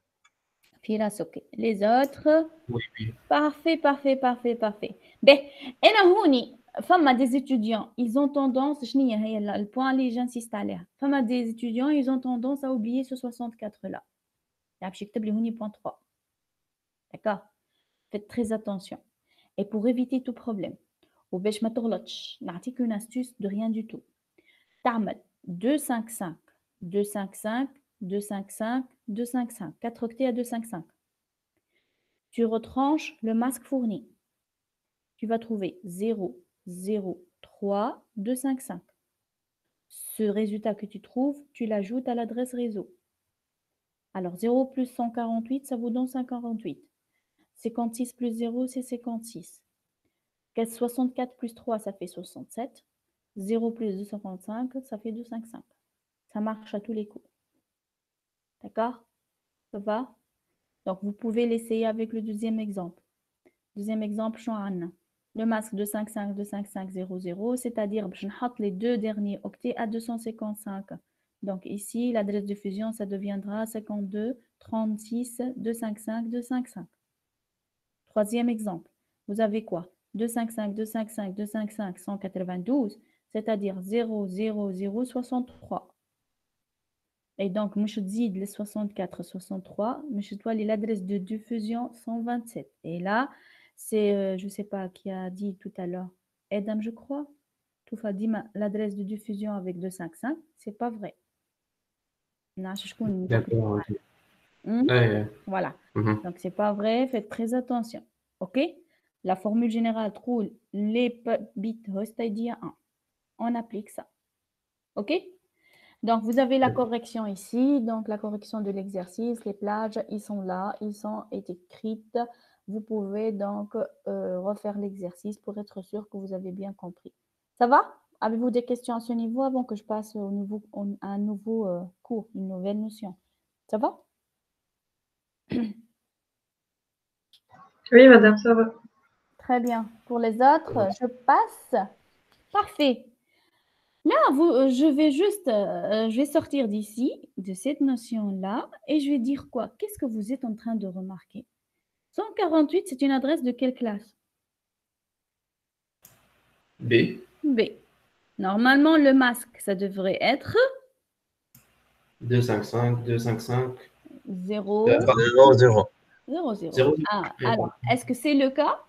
Firas, ok. Les autres? Oui, oui. Parfait, parfait, parfait, parfait. Ben, أنا هوني فما des étudiants, ils ont tendance, شنيا هي le point اللي j'insiste عليها. Fama des étudiants, ils ont tendance à oublier ce 64 là. باش يكتب لي هوني point 3. D'accord? Faites très attention. Et pour éviter tout problème, وباش ما تغلطش, نعطيك une astuce de rien du tout. تعمل 255 255 255 255 4 octets à 255. Tu retranches le masque fourni. Tu vas trouver 0, 0, 3, 2, 5, 5. Ce résultat que tu trouves, tu l'ajoutes à l'adresse réseau. Alors, 0 plus 148, ça vous donne 148. 56 plus 0, c'est 56. 64 plus 3, ça fait 67. 0 plus 255, ça fait 255. Ça marche à tous les coups. D'accord? Ça va? Donc, vous pouvez l'essayer avec le deuxième exemple. Deuxième exemple, Chouan. Le masque de 55 25500, c'est-à-dire je note les deux derniers octets à 255. Donc ici, l'adresse de fusion, ça deviendra 52 36 255 255. Troisième exemple, vous avez quoi? 255 255 255 192, c'est-à-dire 0 0 0 63. Et donc, je dis les 64 63, je dois l'adresse de diffusion 127. Et là, c'est, je ne sais pas qui a dit tout à l'heure, Edam, je crois. Tout a dit l'adresse de diffusion avec 255, c'est pas vrai. D'accord. Voilà. Donc, ce n'est pas vrai. Faites très attention. OK? La formule générale trouve les bits host ID à 1. On applique ça. OK? Donc, vous avez la correction ici. Donc, la correction de l'exercice. Les plages, ils sont là. Ils sont écrites. Vous pouvez donc refaire l'exercice pour être sûr que vous avez bien compris. Ça va? Avez-vous des questions à ce niveau avant que je passe à un nouveau cours, une nouvelle notion? Ça va? Oui, madame, ça va. Très bien. Pour les autres, je passe. Parfait. Là, je vais sortir d'ici, de cette notion-là, et je vais dire quoi? Qu'est-ce que vous êtes en train de remarquer? 148, c'est une adresse de quelle classe? B. B. Normalement, le masque, ça devrait être 255, 255. 0, 0, 0. 0, 0. Zéro. Ah, alors, est-ce que c'est le cas?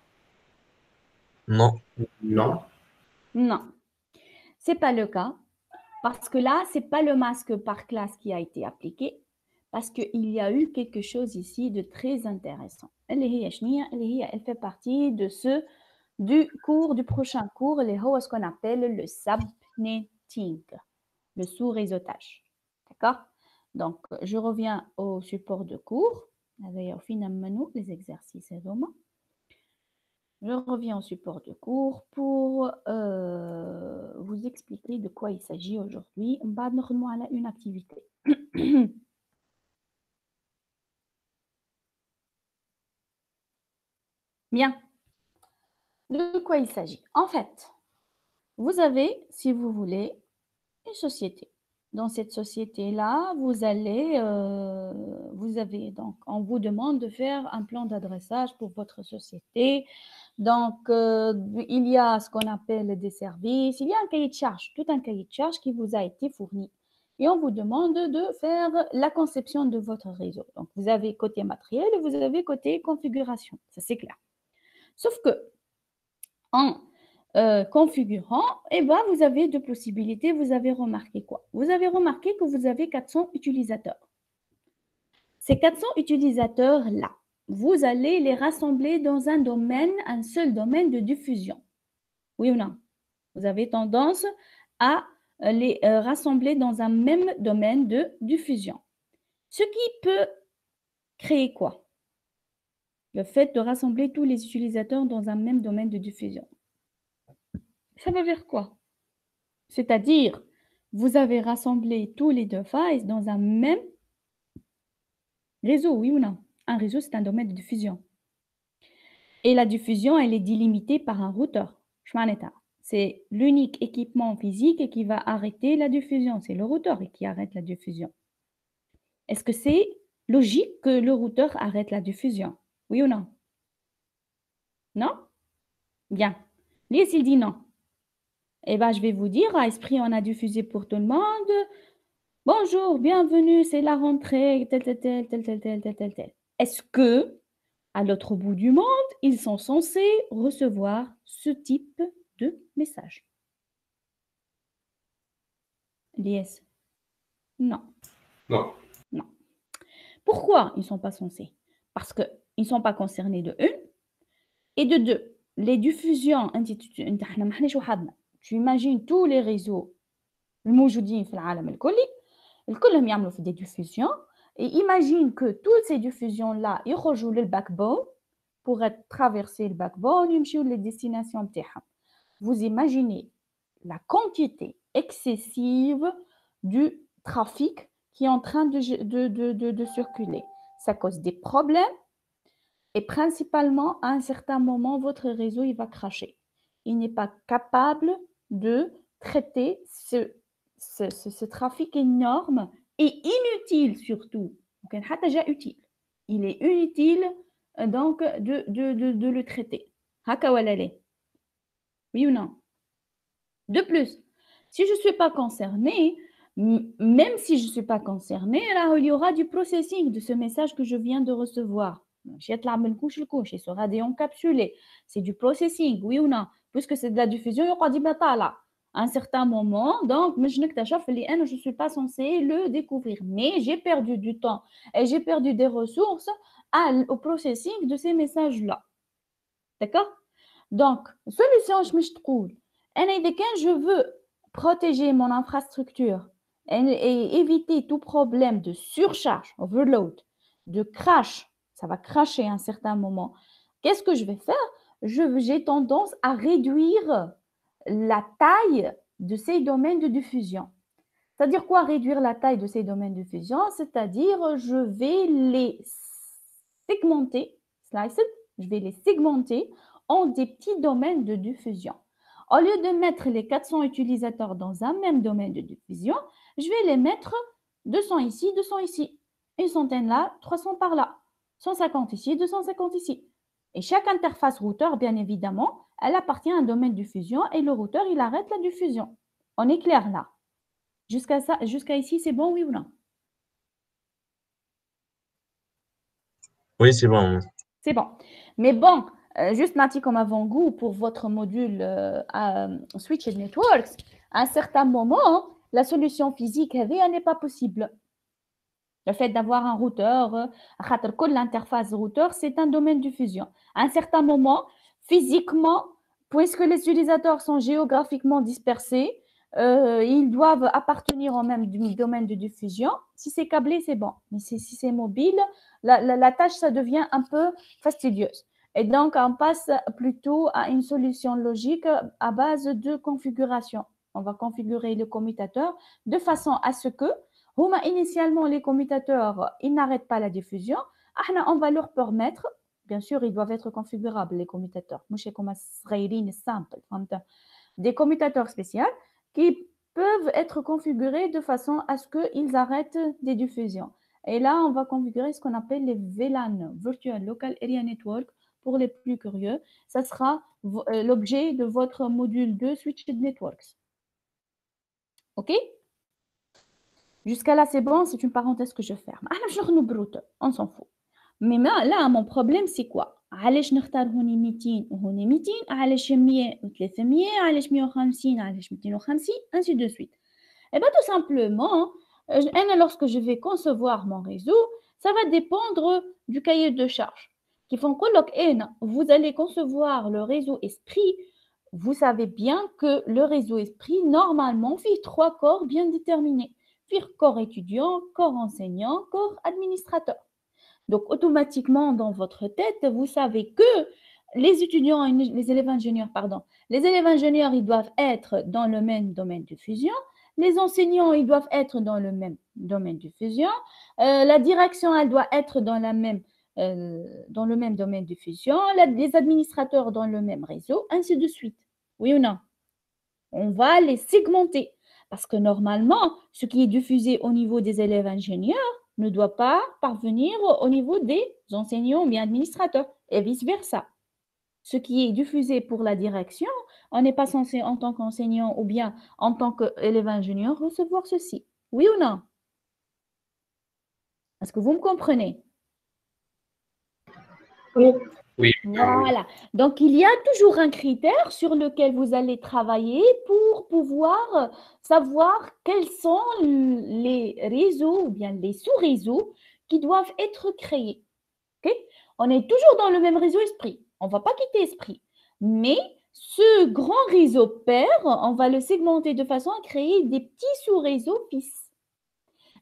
Non. Non. Non. Ce n'est pas le cas. Parce que là, ce n'est pas le masque par classe qui a été appliqué, parce qu'il y a eu quelque chose ici de très intéressant. Elle fait partie du prochain cours, ce qu'on appelle le subnetting, le sous-réseautage. D'accord? Donc, je reviens au support de cours. Les exercices. Je reviens au support de cours pour vous expliquer de quoi il s'agit aujourd'hui. On va normalement à une activité. Bien. De quoi il s'agit? En fait, vous avez, si vous voulez, une société. Dans cette société-là, on vous demande de faire un plan d'adressage pour votre société. Donc, il y a ce qu'on appelle des services, il y a un cahier de charge, tout un cahier de charge qui vous a été fourni. Et on vous demande de faire la conception de votre réseau. Donc, vous avez côté matériel et vous avez côté configuration. Ça, c'est clair. Sauf que, en configurant, vous avez deux possibilités. Vous avez remarqué quoi? Vous avez remarqué que vous avez 400 utilisateurs. Ces 400 utilisateurs-là, vous allez les rassembler dans un seul domaine de diffusion. Oui ou non? Vous avez tendance à les rassembler dans un même domaine de diffusion. Ce qui peut créer quoi? Le fait de rassembler tous les utilisateurs dans un même domaine de diffusion. Ça veut dire quoi? C'est-à-dire, vous avez rassemblé tous les devices dans un même réseau, oui ou non? Un réseau, c'est un domaine de diffusion. Et la diffusion, elle est délimitée par un routeur. C'est l'unique équipement physique qui va arrêter la diffusion. C'est le routeur qui arrête la diffusion. Est-ce que c'est logique que le routeur arrête la diffusion? Oui ou non? Non? Bien. Lui, s'il dit non, je vais vous dire, à Esprit, on a diffusé pour tout le monde. Bonjour, bienvenue, c'est la rentrée, tel. Est-ce que, à l'autre bout du monde, ils sont censés recevoir ce type de message? Lies? Non. Non. Non. Pourquoi ils ne sont pas censés? Parce qu'ils ne sont pas concernés de une. Et de deux, les diffusions, tu imagines tous les réseaux الموجودين في العالم الكلي الكلهم يعملوا في des diffusions et imagine que toutes ces diffusions là يخرجوا للباكبون pour être traversées le backbone يمشيوا les destinations بتاعهم. Vous imaginez la quantité excessive du trafic qui est en train de circuler. Ça cause des problèmes et principalement à un certain moment votre réseau il va cracher. Il n'est pas capable de traiter ce trafic énorme et inutile surtout. Utile. Il est inutile donc de le traiter. Oui ou non? De plus, si je ne suis pas concernée, même si je ne suis pas concernée, il y aura du processing de ce message que je viens de recevoir. Il sera déencapsulé. C'est du processing, oui ou non? Puisque c'est de la diffusion, il y aura du là. À un certain moment, donc, je ne suis pas censée le découvrir. Mais j'ai perdu du temps et j'ai perdu des ressources au processing de ces messages-là. D'accord? Donc, solution, je veux protéger mon infrastructure et éviter tout problème de surcharge, overload, de crash. Ça va crasher à un certain moment. Qu'est-ce que je vais faire? J'ai tendance à réduire la taille de ces domaines de diffusion. C'est-à-dire quoi, réduire la taille de ces domaines de diffusion? C'est-à-dire, je vais les segmenter, je vais les segmenter en des petits domaines de diffusion. Au lieu de mettre les 400 utilisateurs dans un même domaine de diffusion, je vais les mettre 200 ici, 200 ici, une centaine là, 300 par là, 150 ici, 250 ici. Et chaque interface routeur, bien évidemment, elle appartient à un domaine de diffusion et le routeur, il arrête la diffusion. On est clair là. Jusqu'à ici, c'est bon, oui ou non? Oui, c'est bon. C'est bon. Mais bon, juste Nati comme avant-goût pour votre module Switched Networks, à un certain moment, la solution physique elle n'est pas possible. Le fait d'avoir un routeur, l'interface routeur, c'est un domaine de diffusion. À un certain moment, physiquement, puisque les utilisateurs sont géographiquement dispersés, ils doivent appartenir au même domaine de diffusion. Si c'est câblé, c'est bon. Mais si c'est mobile, la tâche, ça devient un peu fastidieuse. Et donc, on passe plutôt à une solution logique à base de configuration. On va configurer le commutateur de façon à ce que, initialement, les commutateurs, ils n'arrêtent pas la diffusion. On va leur permettre, bien sûr, ils doivent être configurables, les commutateurs. Des commutateurs spéciaux qui peuvent être configurés de façon à ce qu'ils arrêtent des diffusions. Et là, on va configurer ce qu'on appelle les VLAN, Virtual Local Area Network, pour les plus curieux. Ça sera l'objet de votre module 2 Switched Networks. OK? Jusqu'à là, c'est bon, c'est une parenthèse que je ferme. On s'en fout. Mais là, mon problème, c'est quoi? علاش نختار هوني 200 وهوني 200 علاش 100 و300 علاش 150 علاش 250 ainsi de suite. Eh bien, tout simplement, lorsque je vais concevoir mon réseau, ça va dépendre du cahier de charge. Qui font colloque, vous allez concevoir le réseau esprit. Vous savez bien que le réseau esprit, normalement, fait 3 corps bien déterminés. Corps étudiant, corps enseignant, corps administrateur. Donc, automatiquement, dans votre tête, vous savez que les étudiants, les élèves ingénieurs, les élèves ingénieurs, ils doivent être dans le même domaine de fusion. Les enseignants, ils doivent être dans le même domaine de fusion. La direction, elle doit être dans le même domaine de fusion. Les administrateurs dans le même réseau, ainsi de suite. Oui ou non? On va les segmenter. Parce que normalement, ce qui est diffusé au niveau des élèves ingénieurs ne doit pas parvenir au niveau des enseignants ou bien administrateurs, et vice-versa. Ce qui est diffusé pour la direction, on n'est pas censé, en tant qu'enseignant ou bien en tant qu'élève ingénieur, recevoir ceci. Oui ou non? Est-ce que vous me comprenez? Oui. Voilà. Donc, il y a toujours un critère sur lequel vous allez travailler pour pouvoir savoir quels sont les réseaux ou bien les sous-réseaux qui doivent être créés. Okay? On est toujours dans le même réseau esprit. On ne va pas quitter esprit. Mais ce grand réseau père, on va le segmenter de façon à créer des petits sous-réseaux fils.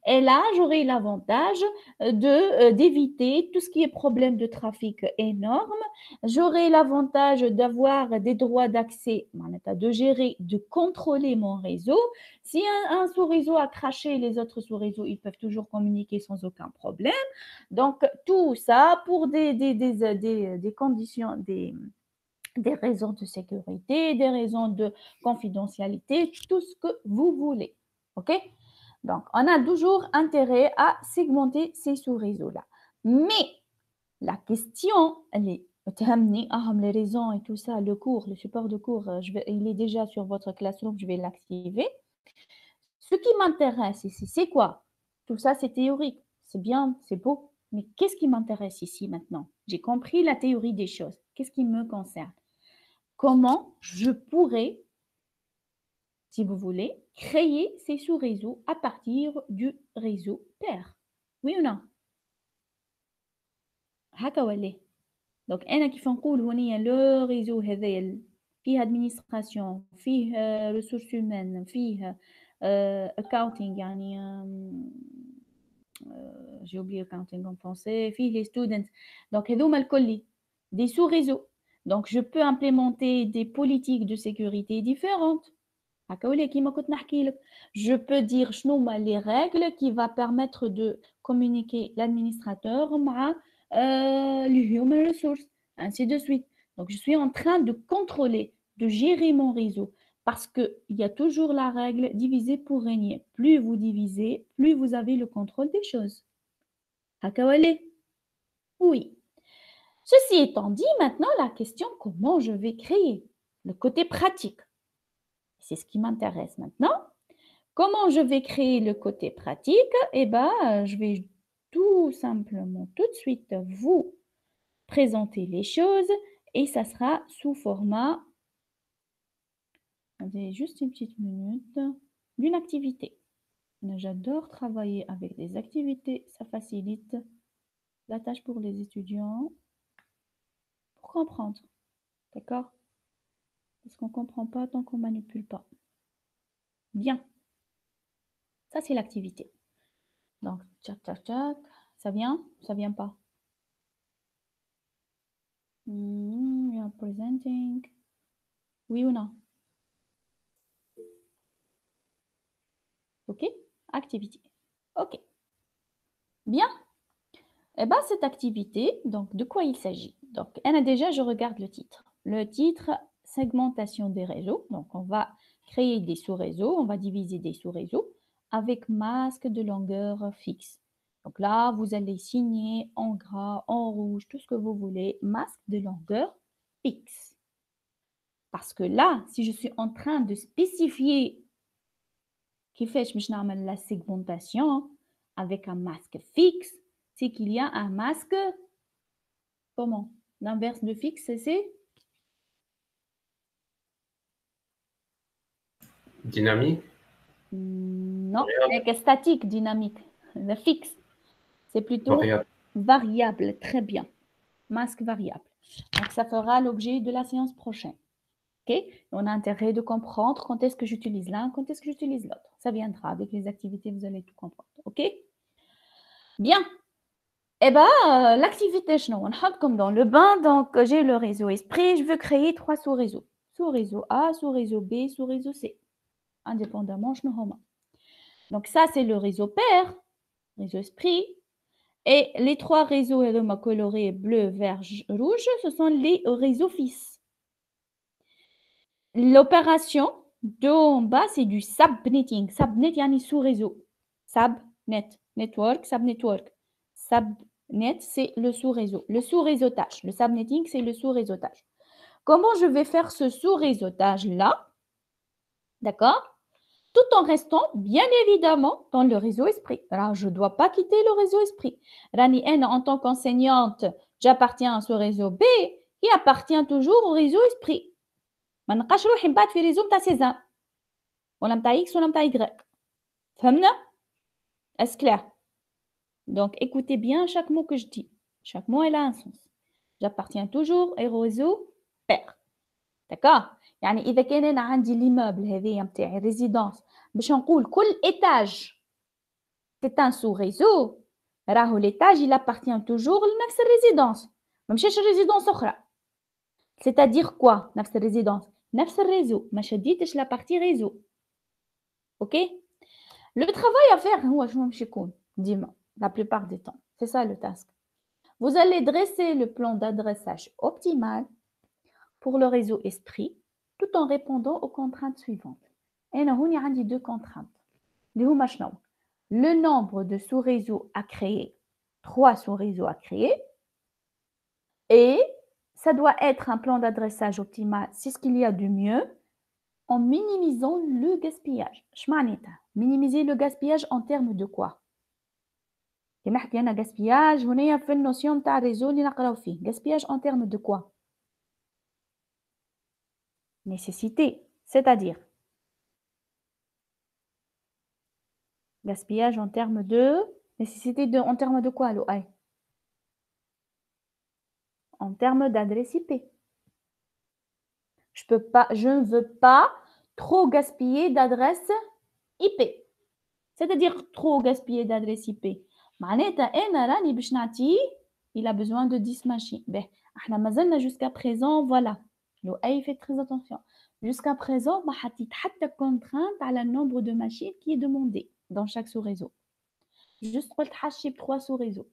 Et là, j'aurai l'avantage d'éviter tout ce qui est problème de trafic énorme. J'aurai l'avantage d'avoir des droits d'accès, de gérer, de contrôler mon réseau. Si un sous-réseau a craché, les autres sous-réseaux, ils peuvent toujours communiquer sans aucun problème. Donc, tout ça pour des conditions, des raisons de sécurité, des raisons de confidentialité, tout ce que vous voulez. OK? Donc, on a toujours intérêt à segmenter ces sous-réseaux-là. Mais la question, elle est, les raisons et tout ça, le cours, le support de cours, il est déjà sur votre classroom, je vais l'activer. Ce qui m'intéresse ici, c'est quoi? Tout ça, c'est théorique. C'est bien, c'est beau. Mais qu'est-ce qui m'intéresse ici maintenant? J'ai compris la théorie des choses. Qu'est-ce qui me concerne? Comment je pourrais si vous voulez, créer ces sous-réseaux à partir du réseau père. Oui ou non? هكا ولا؟ Donc أنا كيف نقول هنا le réseau هذايا فيه administration فيه ressources humaines فيه accounting يعني j'ai oublié accounting en français فيه les students donc هذوما الكل des sous-réseaux donc je peux implémenter des politiques de sécurité différentes هكا ولا كيما كنت نحكي لك je peux dire شنو هما les règles qui va permettre de communiquer l'administrateur مع les human resources ainsi de suite donc je suis en train de contrôler de gérer mon réseau parce qu'il y a toujours la règle diviser pour régner plus vous divisez plus vous avez le contrôle des choses هكا ولا oui ceci étant dit maintenant la question comment je vais créer le côté pratique. C'est ce qui m'intéresse maintenant. Comment je vais créer le côté pratique? Eh bien, je vais tout simplement tout de suite vous présenter les choses et ça sera sous format, attendez juste une petite minute, d'une activité. J'adore travailler avec des activités, ça facilite la tâche pour les étudiants pour comprendre. D'accord? Parce qu'on ne comprend pas tant qu'on ne manipule pas. Bien. Ça, c'est l'activité. Donc, tchac, tchac, tchac. Ça vient? Ça vient pas? We are presenting. Oui ou non? Ok? Activité. Ok. Bien. Eh bien, cette activité, donc, de quoi il s'agit? Donc, déjà, je regarde le titre. Le titre, segmentation des réseaux. Donc, on va créer des sous-réseaux. On va diviser des sous-réseaux avec masque de longueur fixe. Donc là, vous allez signer en gras, en rouge, tout ce que vous voulez, masque de longueur fixe. Parce que là, si je suis en train de spécifier كيفاش باش نعمل la segmentation avec un masque fixe, c'est qu'il y a un masque, comment? L'inverse de fixe, c'est Dynamique. Non, c'est statique, dynamique. Le fixe, c'est plutôt variable. Très bien. Masque variable. Donc, ça fera l'objet de la séance prochaine. Okay? On a intérêt de comprendre quand est-ce que j'utilise l'un, quand est-ce que j'utilise l'autre. Ça viendra avec les activités, vous allez tout comprendre. OK? Bien. Eh bien, l'activité, on rentre comme dans le bain. Donc, j'ai le réseau esprit. Je veux créer 3 sous-réseaux. Sous-réseau A, sous-réseau B, sous-réseau C. Indépendamment, je ne. Donc, ça, c'est le réseau père, réseau esprit. Et les 3 réseaux colorés bleu, vert, rouge, ce sont les réseaux fils. L'opération d'en bas, c'est du subnetting. Subnet, yani sous-réseau. Subnet, network, subnetwork. Subnet, c'est le sous-réseau. Le sous-réseautage. Le subnetting, c'est le sous-réseautage. Comment je vais faire ce sous-réseautage-là? D'accord? Tout en restant, bien évidemment, dans le réseau esprit. Alors, je ne dois pas quitter le réseau esprit. Rani N, en tant qu'enseignante, j'appartiens à ce réseau B, qui appartient toujours au réseau esprit. ما نبقاش روحي نبعت في ريزو نتاع سيزان ولا نتاع اكس ولا نتاع يغريك فهمنا est clair donc écoutez bien chaque mot que je dis chaque mot il a un sens j'appartiens toujours au réseau père d'accord يعني اذا كان انا عندي ليموبل هذايا نتاعي ريزيدونس باش نقول كل ايتاج c'est un sous réseau راهو l'étage il appartient toujours لنفس الريزيدونس ما مشاش الريزيدونس اخرى c'est-à-dire quoi نفس الريزيدونس نفس الريزو ما شديتش لا بارتي ريزو اوكي لو travail à faire هو شنو باش يكون ديما la plupart du temps c'est ça le task vous allez dresser le plan d'adressage optimal pour le réseau esprit tout en répondant aux contraintes suivantes انا هوني عندي 2 contraintes اللي هما شنو le nombre de sous-réseaux à créer 3 sous-réseaux à créer et ça doit être un plan d'adressage optimal, c'est ce qu'il y a de mieux, en minimisant le gaspillage. Minimiser le gaspillage en termes de quoi? كما حكينا gaspillage هنا في النوسيون تاع الريزو اللي نقراو فيه. Gaspillage en termes de quoi? Nécessité, c'est-à-dire Gaspillage en termes de nécessité en termes de quoi, Louaï? En termes d'adresse IP. Je ne veux pas trop gaspiller d'adresse IP. C'est-à-dire trop gaspiller d'adresse IP. Il a besoin de 10 machines. Jusqu'à présent, voilà. Louaï fait très attention. Jusqu'à présent, ما حطيت حتى contrainte على le nombre de machines qui est demandé dans chaque sous-réseau. Juste قلت حشي ب 3 sous-réseaux.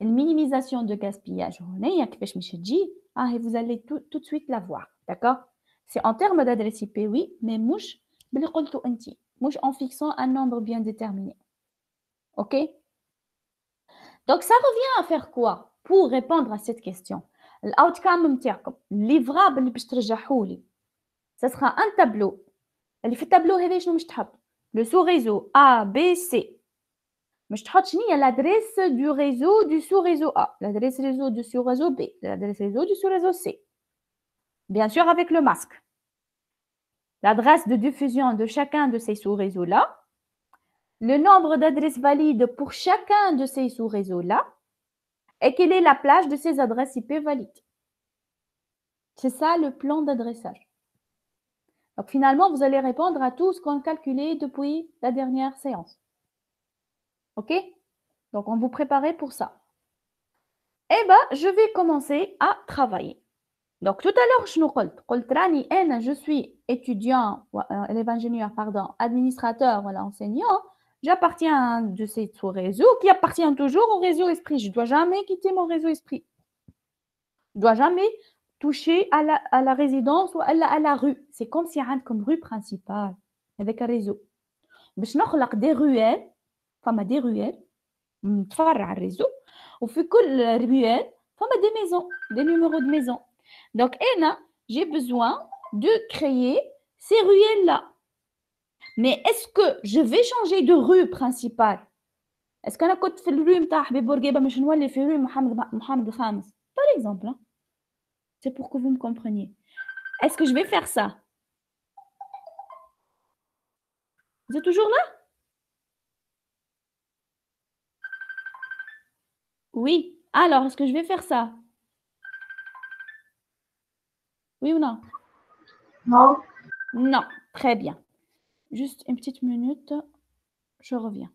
Une minimisation de gaspillage. Vous allez tout de suite la voir. D'accord? C'est en termes d'adresse IP, oui, mais mouche en fixant un nombre bien déterminé. OK? Donc, ça revient à faire quoi? Pour répondre à cette question. L'outcome, livrable, ça sera un tableau. Le tableau, le sous-réseau A, B, C. Mais je trouve l'adresse du réseau du sous-réseau A, l'adresse réseau du sous-réseau B, l'adresse réseau du sous-réseau C. Bien sûr, avec le masque. L'adresse de diffusion de chacun de ces sous-réseaux-là, le nombre d'adresses valides pour chacun de ces sous-réseaux-là, et quelle est la plage de ces adresses IP valides. C'est ça le plan d'adressage. Donc finalement, vous allez répondre à tout ce qu'on a calculé depuis la dernière séance. OK? Donc, on vous prépare pour ça. Eh bien, je vais commencer à travailler. Donc, tout à l'heure, je suis étudiant, élève ingénieur, pardon, administrateur, voilà, enseignant. J'appartiens de ces sous-réseaux qui appartient toujours au réseau esprit. Je ne dois jamais quitter mon réseau esprit. Je ne dois jamais toucher à la résidence ou à la rue. C'est comme si on comme rue principale avec un réseau. باش نخلق des ruelles, فما des ruelles, متفرع الريزو وفي كل ruelle فما des maisons, des numéros de maison. Donc j'ai besoin de créer ces ruelles là. Mais est-ce que je vais changer de rue principale? Est-ce que انا كنت في الرue نتاع حبيب بورقيبه مش نولي في rue محمد الخامس par exemple, hein? C'est pour que vous me compreniez. Est-ce que je vais faire ça? Vous êtes toujours là? Oui. Alors, est-ce que je vais faire ça? Oui ou non? Non. Non. Très bien. Juste une petite minute. Je reviens.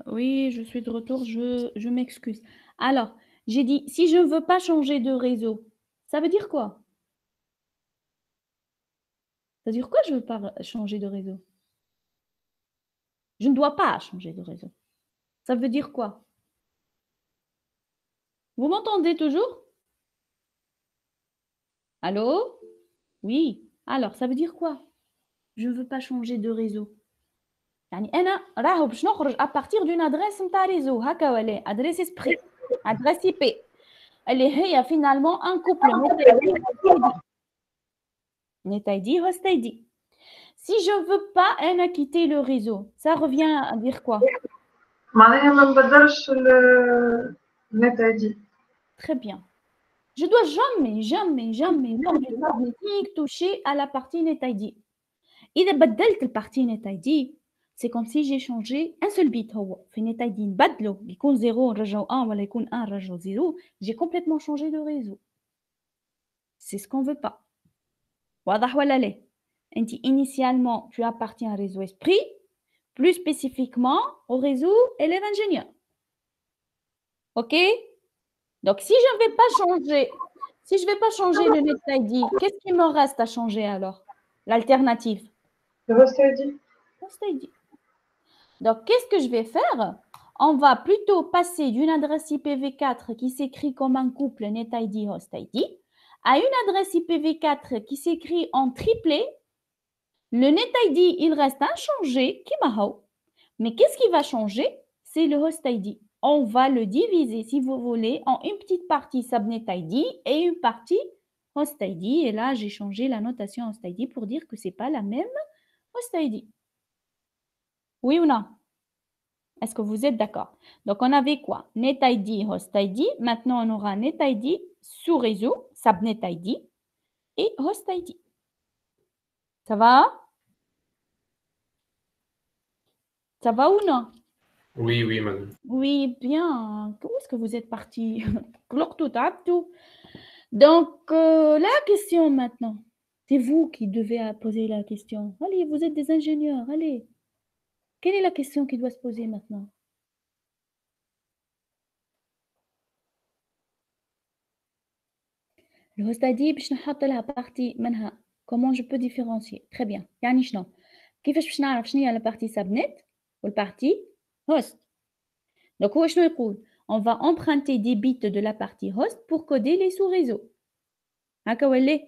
Oui, je suis de retour, je m'excuse. Alors, j'ai dit, si je ne veux pas changer de réseau, ça veut dire quoi? Ça veut dire quoi, je ne veux pas changer de réseau? Je ne dois pas changer de réseau. Ça veut dire quoi? Vous m'entendez toujours? Allô? Oui. Alors, ça veut dire quoi? Je ne veux pas changer de réseau. يعني أنا راهو باش نخرج à partir d'une adresse نتاع réseau هكا ولا adresse esprit adresse IP اللي هي finalement un couple net ID host ID. Si je ne veux pas أنا quitter le réseau, ça revient à dire quoi? معناها ما نبدلش ال net ID. Très bien. Je dois jamais lors du marketing toucher à la partie net ID. إذا بدلت البارتي net ID, c'est comme si j'ai changé un seul bit. هو في نت اي دي نبدلو يكون 0 نرجعو 1 ولا يكون 1 نرجعو 0. J'ai complètement changé de réseau. C'est ce qu'on veut pas. واضح ولا لا؟ انت initialement tu appartiens à un réseau esprit, plus spécifiquement au réseau élève ingénieur. OK? Donc si je ne vais pas changer le net ID, qu'est-ce qui me reste à changer alors? L'alternative. Le host ID. Host ID. Donc qu'est-ce que je vais faire? On va plutôt passer d'une adresse IPv4 qui s'écrit comme un couple net ID host ID à une adresse IPv4 qui s'écrit en triplet. Le net ID, il reste inchangé, mais qu'est-ce qui va changer? C'est le host ID. On va le diviser, si vous voulez, en une petite partie subnet ID et une partie host ID. Et là, j'ai changé la notation host ID pour dire que ce n'est pas la même host ID. Oui ou non? Est-ce que vous êtes d'accord? Donc, on avait quoi? Net ID, host ID. Maintenant, on aura net ID sous réseau, subnet ID et host ID. Ça va? Ça va ou non? Oui, oui, madame. Oui, bien. Où est-ce que vous êtes parti? Donc, la question maintenant, c'est vous qui devez poser la question. Allez, vous êtes des ingénieurs, allez. Quelle est la question qui doit se poser maintenant? Le host ID, باش نحط لها partie منها. Comment je peux différencier? Très bien. يعني شنو؟ كيفاش باش نعرف شنو هي la partie subnet والpartie host? Donc, هو شنو يقول؟ On va emprunter des bits de la partie host pour coder les sous-réseaux. هكا ولا؟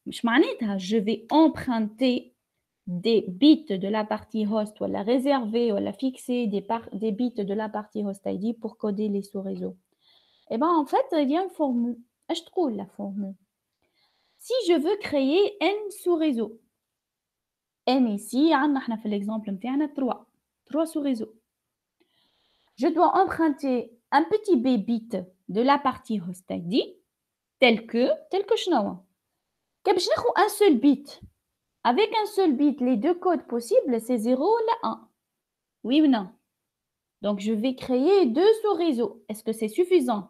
مش معناتها je vais emprunter des bits de la partie host ou la réserver ou la fixer des bits de la partie host ID pour coder les sous-réseaux. Eh bien, en fait, il y a une formule. Je trouve la formule. Si je veux créer n sous-réseaux, n ici, on a fait l'exemple, on a 3 sous-réseaux. Je dois emprunter un petit bit de la partie host ID tel que شنو؟ باش ناخذ un seul bit. Avec un seul bit, les deux codes possibles, c'est 0 ou 1. Oui ou non? Donc, je vais créer 2 sous-réseaux. Est-ce que c'est suffisant?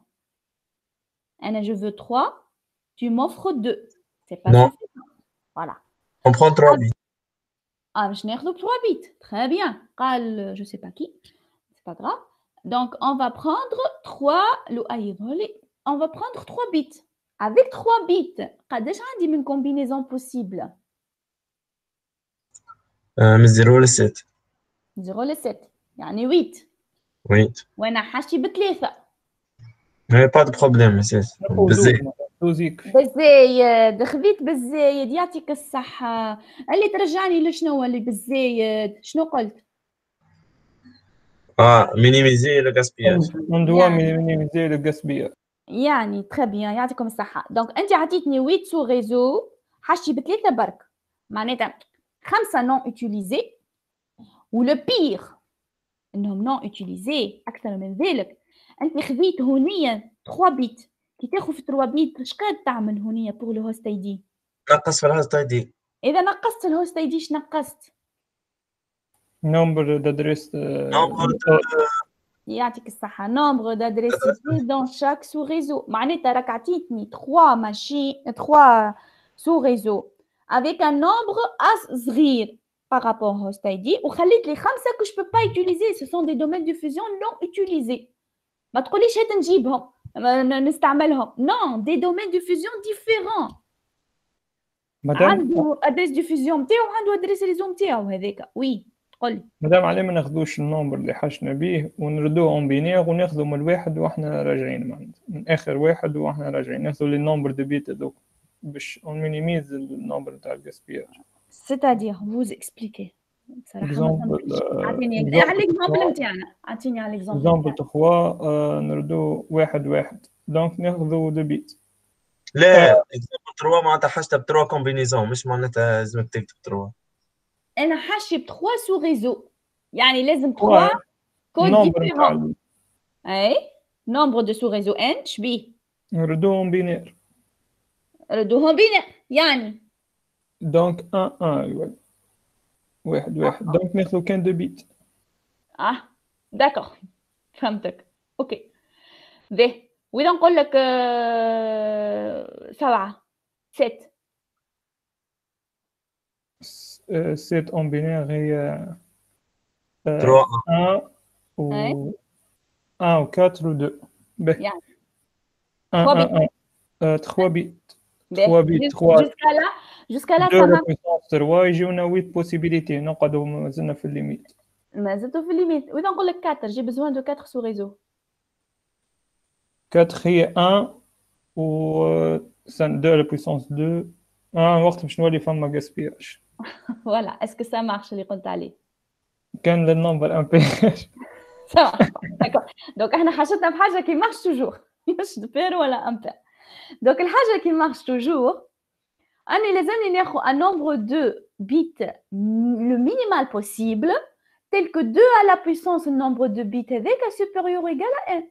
Je veux 3, tu m'offres 2. C'est pas Non. suffisant. Voilà. On prend 3 bits. Ah, je n'ai 3 bits. Très bien. Je ne sais pas qui. C'est pas grave. Donc, on va prendre 3 bits. Avec 3 bits, déjà une combinaison possible. من 0 ل 7. 0 ل 7 يعني 8. 8. وانا حاشي ب3. با دو بروبليم اساس بزاف. بالزايد خذيت بالزايد يعطيك الصحة. اللي ترجعني لشنو اللي بالزايد؟ شنو قلت؟ مينيميزي لو غاسبياج. On doit minimiser le gaspillage. يعني très bien يعطيكم الصحة. دونك أنت عطيتني 8 سو ريزو حاشي ب3 برك. معناتها 5 نون اوتيليزي ولو بير انهم نون اوتيليزي اكثر من ذلك. انت خذيت هونيا 3 بيت. كي تاخذ في 3 بيت اش قاعد تعمل هونيا بور لو هوست اي دي؟ نقص في الهوست اي دي. اذا نقصت الهوست اي دي اش نقصت؟ نمبر دادريس. يعطيك الصحة. نومبر دادريس دون شاك سو ريزو. معناتها راك عطيتني 3 ماشين 3 سو ريزو avec un nombre صغير par rapport au host ID وخليت لي 5 que je peux pas utiliser. Ce sont des domaines de fusion non utilisés. ما تقوليش هات نجيبهم نستعملهم. Non, des domaines de fusion différents. عنده ادريس دو فيزيون نتاعو وعنده ادريس ريزو نتاعو هذاك. وي قولي. مادام علاه ما ناخذوش النمبر اللي حشنا به ونردوه اون بينير وناخذوا من الواحد واحنا راجعين معناتها من اخر واحد واحنا راجعين ناخذوا لي نمبر دو بيت هذوك باش اون مينيميز النمبر تاع الجاسبياج. C'est-à-dire vous expliquez. بصراحة اعطيني على الاكزامبل نتاعنا. اعطيني على الاكزامبل. اكزامبل 3 نردوه واحد دونك ناخذوا دو بيت. لا اكزامبل 3 معناتها حاجتها ب 3 كومبينيزون مش معناتها لازمك تكتب 3. انا حاشي ب 3 سو ريزو يعني لازم 3 كود ديفيرون. اي نومبر دو سو ريزو ان شبيه نردوهم بينير. ردوهم بينير يعني دونك 1 1 يولي واحد دونك ناخذ كان 2 بيت. داكوغ فهمتك. اوكي باهي. واذا نقول لك 7 7 7 اون بينير هي 3 1 و Ouais. 1 و 4 و 2. باهي يعني 1 3 1 بيت. 1 3 بيت. 3 باهي. بيت 3 jusqu'à là 2 ça لا marche. بويسونس 3 يجيونا 8 بوسيبيليتي نقعدوا مازلنا في الليميت. ما زلتوا في الليميت. واذا نقول لك 4 j'ai besoin de 4 sous réseau. 4 هي 1 و 2 لا بويسونس 2. وقت باش نولي فما غاسبياج. voilà est-ce que ça marche اللي قلت عليه؟ كان النمبر امبير. ça marche pas. d'accord donc احنا حاجتنا بحاجه qui marche toujours مش بير ولا امبير. donc الحاجه qui marche toujours أنا لازمني ناخذ un nombre de bits le minimal possible tel que 2 à la puissance le nombre de bits هذاك supérieur ou égal à n.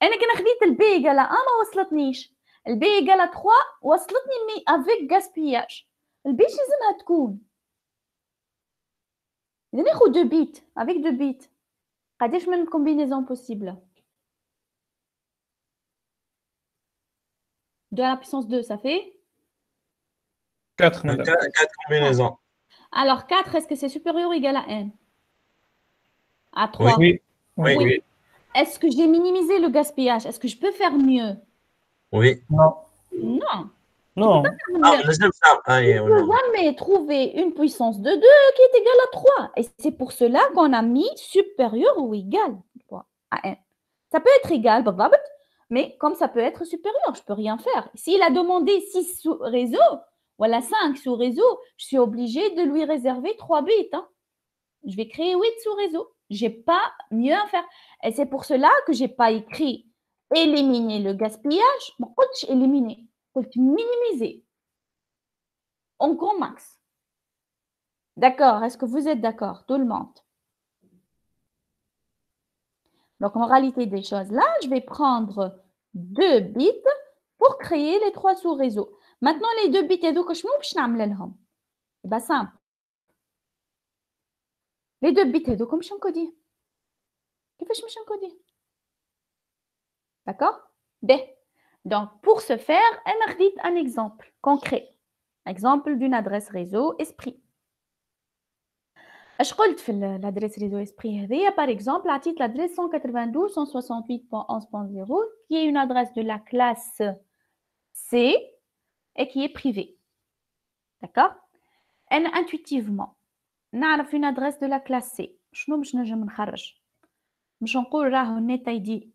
أنا كي خديت البي égal à 1 ما وصلتنيش. البي égal à 3 وصلتني مي avec gaspillage. البي لازمها تكون إذا ناخذ 2 bits avec 2 bits قداش من combinaison possible 2 à la puissance 2 ça fait 4 madame. 4 combinaisons. alors 4 est-ce que c'est supérieur ou égal à n à 3 Oui. Oui, Oui. oui, Est-ce que j'ai minimisé le gaspillage? Est-ce que je peux faire mieux? oui. Non. Non. Non. نجم Je peux jamais trouver une puissance de 2 qui est égale à 3. Et c'est pour cela qu'on a mis supérieur ou égal à n. Ça peut être égal, mais comme ça peut être supérieur, je ne peux rien faire. S'il a demandé 6 sous réseau, voilà 5 sous réseau, je suis obligée de lui réserver 3 bits. Hein. Je vais créer 8 sous réseau. Je n'ai pas mieux à faire. Et c'est pour cela que je n'ai pas écrit éliminer le gaspillage. Je n'ai éliminer. Je minimiser. En grand max. D'accord. Est-ce que vous êtes d'accord? Tout le monde. Donc, en réalité des choses, là, je vais prendre 2 bits pour créer les 3 sous-réseaux. Maintenant, les 2 bits, je vais simple. Les 2 bits, comme je encodé. Qu'est-ce que je encodé? D'accord? B. Donc, pour ce faire, on a un exemple concret. Exemple d'une adresse réseau esprit. Je قلت في l'adresse réseau esprit هذيا par exemple عطيت l'adresse 192.168.11.0 qui est une adresse de la classe C et qui est privée. D'accord? أنا intuitivement نعرف une adresse de la classe C. شنو باش نجم نخرج؟ باش نقول راهو النت اي دي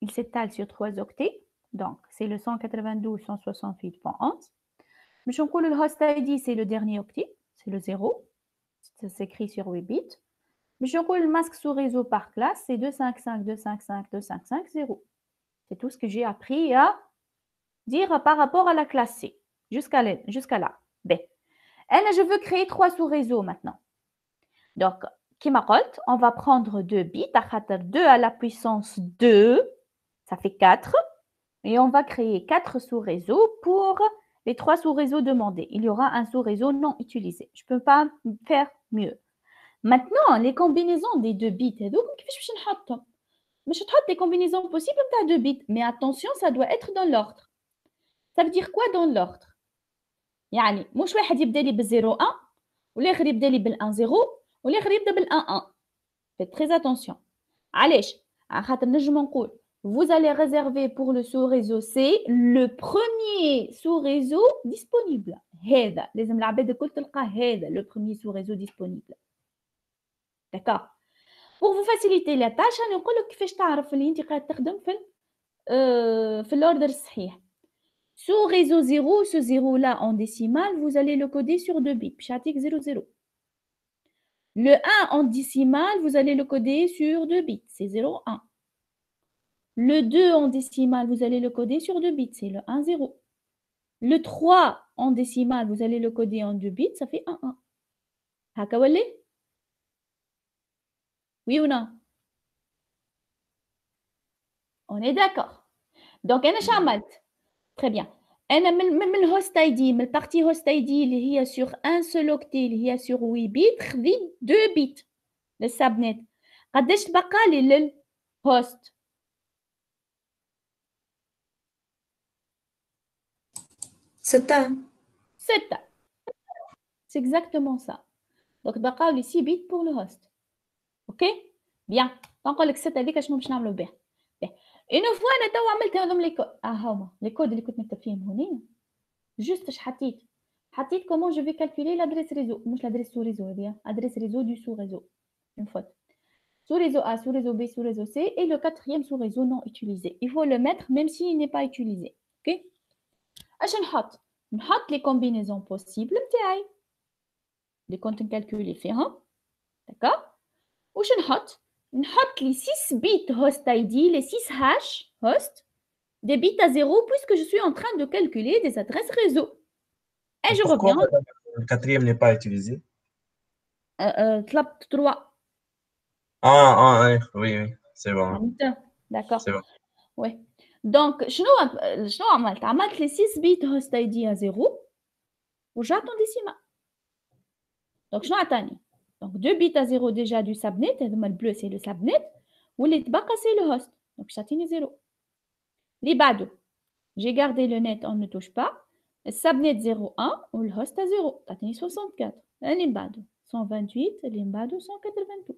il s'étale sur 3 octets. Donc, c'est le 192.168.11. باش نقول le host ID c'est le dernier octet, c'est le 0. Ça s'écrit sur 8 bits. باش نقول le masque sous réseau par classe c'est 255.255.255.0. C'est tout ce que j'ai appris à dire par rapport à la classe C. Jusqu'à là. B. Et là, je veux créer 3 sous-réseaux maintenant. Donc, كما قلت, on va prendre 2 bits, 2 à la puissance 2, ça fait 4. Et on va créer 4 sous-réseaux pour les 3 sous-réseaux demandés. Il y aura un sous-réseau non utilisé. Je ne peux pas faire mieux. Maintenant, les combinaisons des 2 bits, donc, je vais mettre des combinaisons possibles à 2 bits. Mais attention, ça doit être dans l'ordre. Ça veut dire quoi dans l'ordre? يعني مش واحد يبدا لي بال 0 1 والاخر يبدا لي بال 1 0 والاخر يبدا بال 1 1. Faites très attention. علاش؟ خاطر نجم نقول vous allez réserver pour le sous-réseau C le premier sous-réseau disponible. هذا لازم العباد الكل تلقى هذا le premier sous-réseau disponible. D'accord. Pour vous faciliter la tâche انا نقول لك كيفاش تعرف اللي انت قاعد تخدم في الاوردر الصحيح. Sous réseau 0, ce 0 là en décimal, vous allez le coder sur 2 bits. Chatik 0 0. Le 1 en décimal, vous allez le coder sur 2 bits, c'est 0 1. Le 2 en décimal, vous allez le coder sur 2 bits, c'est le 1 0. Le 3 en décimal, vous allez le coder en 2 bits, ça fait 1 1. Haka wale? Oui ou non? On est d'accord. Donc, أنا شعملت. Très bien. انا من الهوست اي دي، من البارتي هوست اي دي اللي هي سور ان سول اوكتي اللي هي سور 8 بيت، خذيت 2 بيت للسابنت. قداش تبقى لي للهوست؟ 6. 6. C'est exactement ça. Donc بقاو لي 6 بيت pour le host. اوكي بيان. نقول لك 6 هذيك شنو باش نعملوا بها؟ اون فوا انا تو عملت هذوم لي كود، هما لي كود اللي كنت نكتب فيهم هنا. جوست اش حطيت كومون جو في كالكولي لادريس ريزو، مش لادريس سو ريزو هذيا، ادريس ريزو دو سو ريزو. Une faute. Sous réseau A, sous réseau B, sous réseau C et le quatrième sous réseau non utilisé. Il faut le mettre même s'il n'est pas utilisé. Ok? اش نحط les combinaisons possibles نتاعي اللي كنت نكالكولي فيهم. d'accord. واش نحط les 6 bits host ID, les 6 hash host des bits à 0 puisque je suis en train de calculer des adresses réseau. Et je Pourquoi reviens. le quatrième n'est pas utilisé? طلبت 3. Oui, c'est bon. D'accord. C'est bon. Oui. Donc, شنو عملت les 6 bits host ID à 0 ورجعت en décimal. Donc شنو عطاني؟ Donc 2 bits à 0 déjà du subnet, هذوما البلو c'est le subnet واللي تبقى c'est le host. Donc تعطيني 0. اللي بعده j'ai gardé le net on ne touche pas. Le subnet 01 ou le host à 0 تعطيني 64. اللي بعده 128 اللي بعده 192.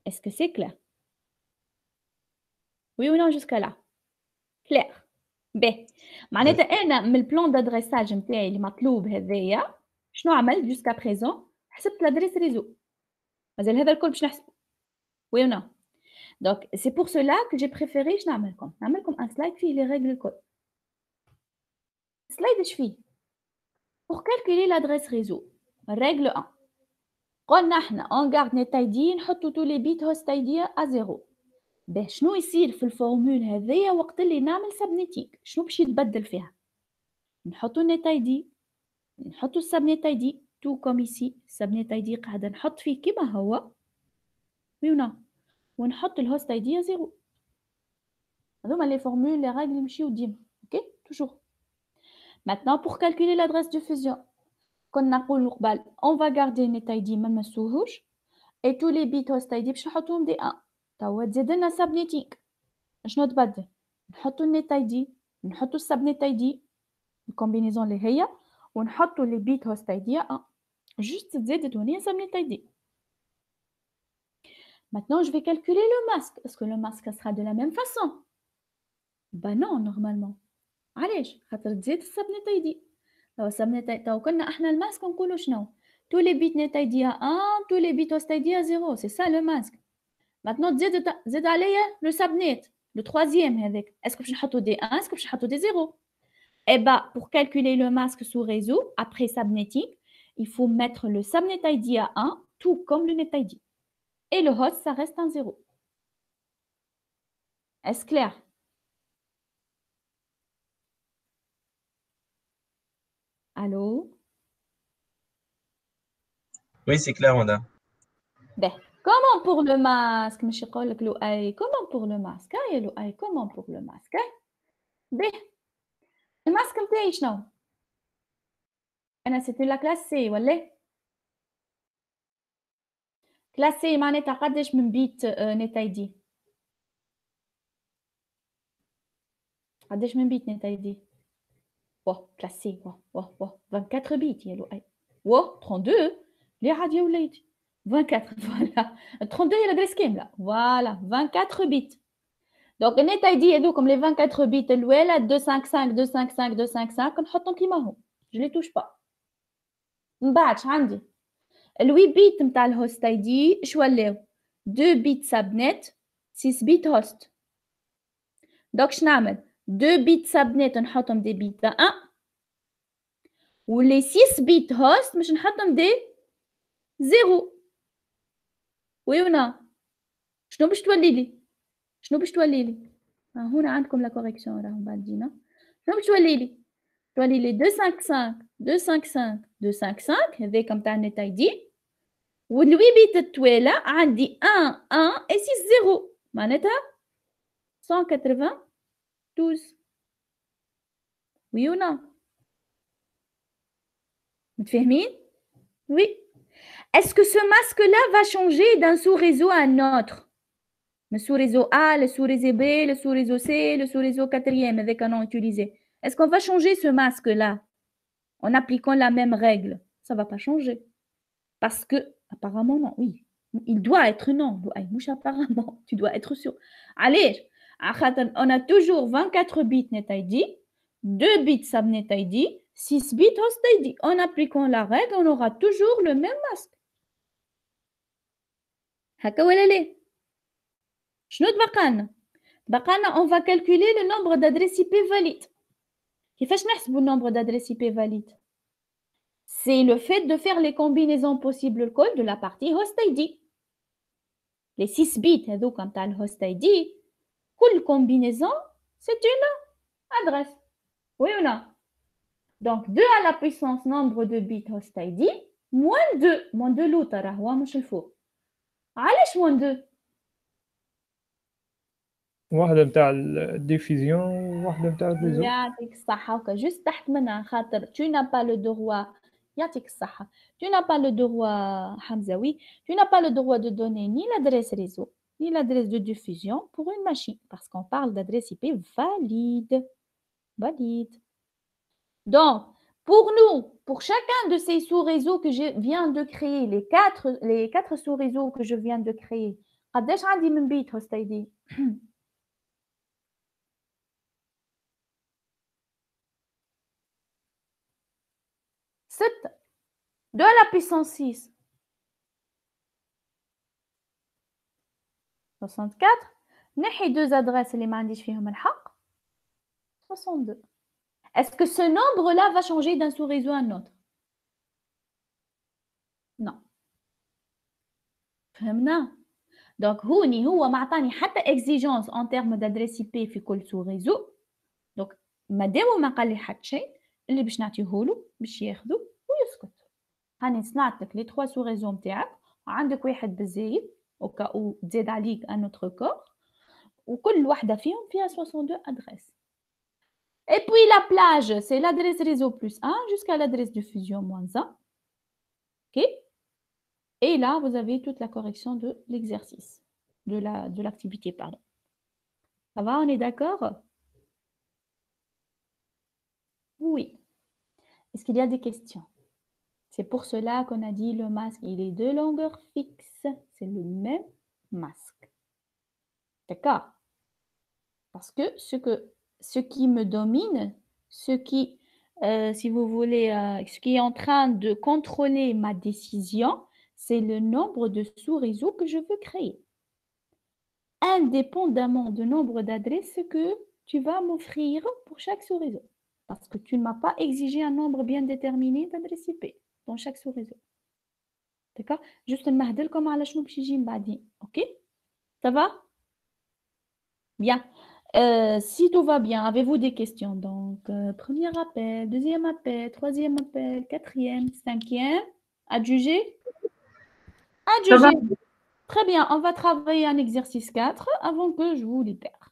Est-ce que c'est clair? Oui ou non jusqu'à là? Clair. B. معناتها انا من البلان دادريساج نتاعي اللي مطلوب هذايا شنو عملت جوسكا بريزون؟ حسبت لادريس ريزو. مازال هذا الكل باش نحسبه. Oui ou non? Donc c'est pour cela que j'ai préféré شنو نعملكم un slide فيه les règles الكل. slide اش فيه؟ Pour calculer l'adresse réseau. Règle 1. قلنا احنا on garde net ID نحطوا tous les bits host ID à 0. باش شنو يصير في الفورمول هذيا وقت اللي نعمل سبنيتيك؟ شنو باش يتبدل فيها؟ نحطوا النت اي دي، نحطوا السبنيت اي دي تو كوم ايسي، السبنيت اي دي قاعده نحط فيه كما هو ويونا، ونحط الهوست اي دي 0. هذوما لي فورمول لي راغل يمشيو ديما. اوكي توجور. Maintenant pour calculer l'adresse de fusion كنا نقولوا قبل on va garder النت اي دي ما نمسوهوش et tous les bits host اي دي باش نحطوهم دي 1. توا تزيد لنا سبنيتيك شنو تبدل؟ نحطوا النت اي دي، نحطوا السبنيت اي دي الكومبينيزون اللي هي، ونحطوا لي بيت هوست اي دي 1. جوست تزيد توني سبنيت اي دي. Maintenant je vais calculer le masque. Est-ce que le masque sera de la même façon? Bah non normalement. علاش؟ خاطر تزيد السبنيت اي دي. لو السبنيت اي تو كنا احنا الماسك نقولوا شنو؟ tous les bits net ID à 1, tous les bits host ID à 0. C'est ça le masque. Maintenant, زيد عليا le subnet, le troisième avec. Est-ce que je vais des 1, est-ce que je vais des 0? Eh bien, pour calculer le masque sous réseau, après subnetting, il faut mettre le subnet ID à 1, tout comme le net ID. Et le host, ça reste un 0. Est-ce clair? Allô? Oui, c'est clair, madame. Ben, comment pour le masque? Comment pour le masque? Comment pour le masque? Ben, le masque نتاعي شنو؟ أنا c'était la classe C ولا؟ classe C معناتها قداش من بيت نت اي دي؟ قداش من بيت نت اي دي؟ واه classe C واه 24 بيت يا لؤي. واه 32 ليه عاد يا وليدي؟ 24 فوالا 32 هي l'adresse كاملة فوالا 24 بيت. دونك النت اي دي هذوكم لي 24 بيت الأولى 255 نحطهم كيما هم جو لي توش با. من بعد عندي الوي بيت نتاع الهوست اي دي اش ولاو 2 بيت سبنت 6 بيت هوست. دونك شنعمل 2 بيت سبنت نحطهم دي بيت 1 ولي 6 بيت هوست مش نحطهم دي 0. وي ولا شنو باش تولي لي؟ هنا عندكم لا كوريكسيون راهم بعدينا. شنو باش تولي لي 255 هذاك نتاع النت اي دي والوي بيت التوالى عندي 1 et 6 0 معناتها 192. Oui ou non? متفاهمين? Oui. Est-ce que ce masque-là va changer d'un sous-réseau à un autre? Le sous-réseau A, le sous-réseau B, le sous-réseau C, le sous-réseau 4e avec un nom utilisé. Est-ce qu'on va changer ce masque-là en appliquant la même règle? Ça ne va pas changer. Parce que, apparemment, non, oui. Il doit être non. Mouche apparemment, tu dois être sûr. Allez, on a toujours 24 bits net ID, 2 bits subnet ID, 6 bits host ID. En appliquant la règle, on aura toujours le même masque. هكا ولا ليه؟ شنو تبقى لنا؟ بقى لنا on va calculer le nombre d'adresses IP valides. كيفاش نحسبوا le nombre d'adresses IP valides? C'est le fait de faire les combinaisons possibles le code de la partie host ID. Les 6 bits هذوك نتاع الهوست ID, كل combinaison c'est une adresse. Oui ou non? Donc 2 à la puissance nombre de bits host ID moins 2 l'autre راه هو مش الفوق. علاش moins 2؟ واحدة بتاع الديفيزيون وواحدة بتاع الريزو. يعطيك الصحة وكا جوست تحت منها خاطر tu n'as pas le droit. يعطيك الصحة. Tu n'as pas le droit حمزاوي. Tu n'as pas le droit de donner ni l'adresse réseau ni l'adresse de diffusion pour une machine parce qu'on parle d'adresse IP valide. Valide. Donc, pour nous, pour chacun de ces sous-réseaux que je viens de créer, les quatre sous-réseaux que je viens de créer, قداش عندي من بيت host ID؟ 7 2 à la puissance 6 64 نحي 2 adresses اللي ما عنديش فيهم الحق 62. Est-ce que ce nombre-là va changer d'un sous-réseau à un autre? Non. فهمنا؟ Donc هوني هو ما عطاني حتى exigence en termes d'adresse IP في كل sous-réseau. Donc مادام ما قال لي حتى شيء اللي باش نعطيهولو باش ياخذو ويسكت. هاني صنعت لك لي 3 sous-réseaux نتاعك وعندك واحد بالزايد au cas où تزاد عليك un autre corps وكل واحدة فيهم فيها 62 adresses. Et puis la plage, c'est l'adresse réseau plus 1 jusqu'à l'adresse diffusion moins 1. OK? Et là, vous avez toute la correction de l'exercice, de l'activité, pardon. Ça va, on est d'accord? Oui. Est-ce qu'il y a des questions? C'est pour cela qu'on a dit le masque, il est de longueur fixe. C'est le même masque. D'accord? Parce que ce qui me domine, si vous voulez, ce qui est en train de contrôler ma décision, c'est le nombre de sous-réseaux que je veux créer. Indépendamment du nombre d'adresses que tu vas m'offrir pour chaque sous-réseau. Parce que tu ne m'as pas exigé un nombre bien déterminé d'adresses IP dans chaque sous-réseau. D'accord? Juste نمهدل لكم على شنو باش يجي من بعدين. OK? Ça va? Bien. Si tout va bien, avez-vous des questions? Donc, premier appel, deuxième appel, troisième appel, quatrième, cinquième. Adjugé? Adjugé. Très bien, on va travailler un exercice 4 avant que je vous libère.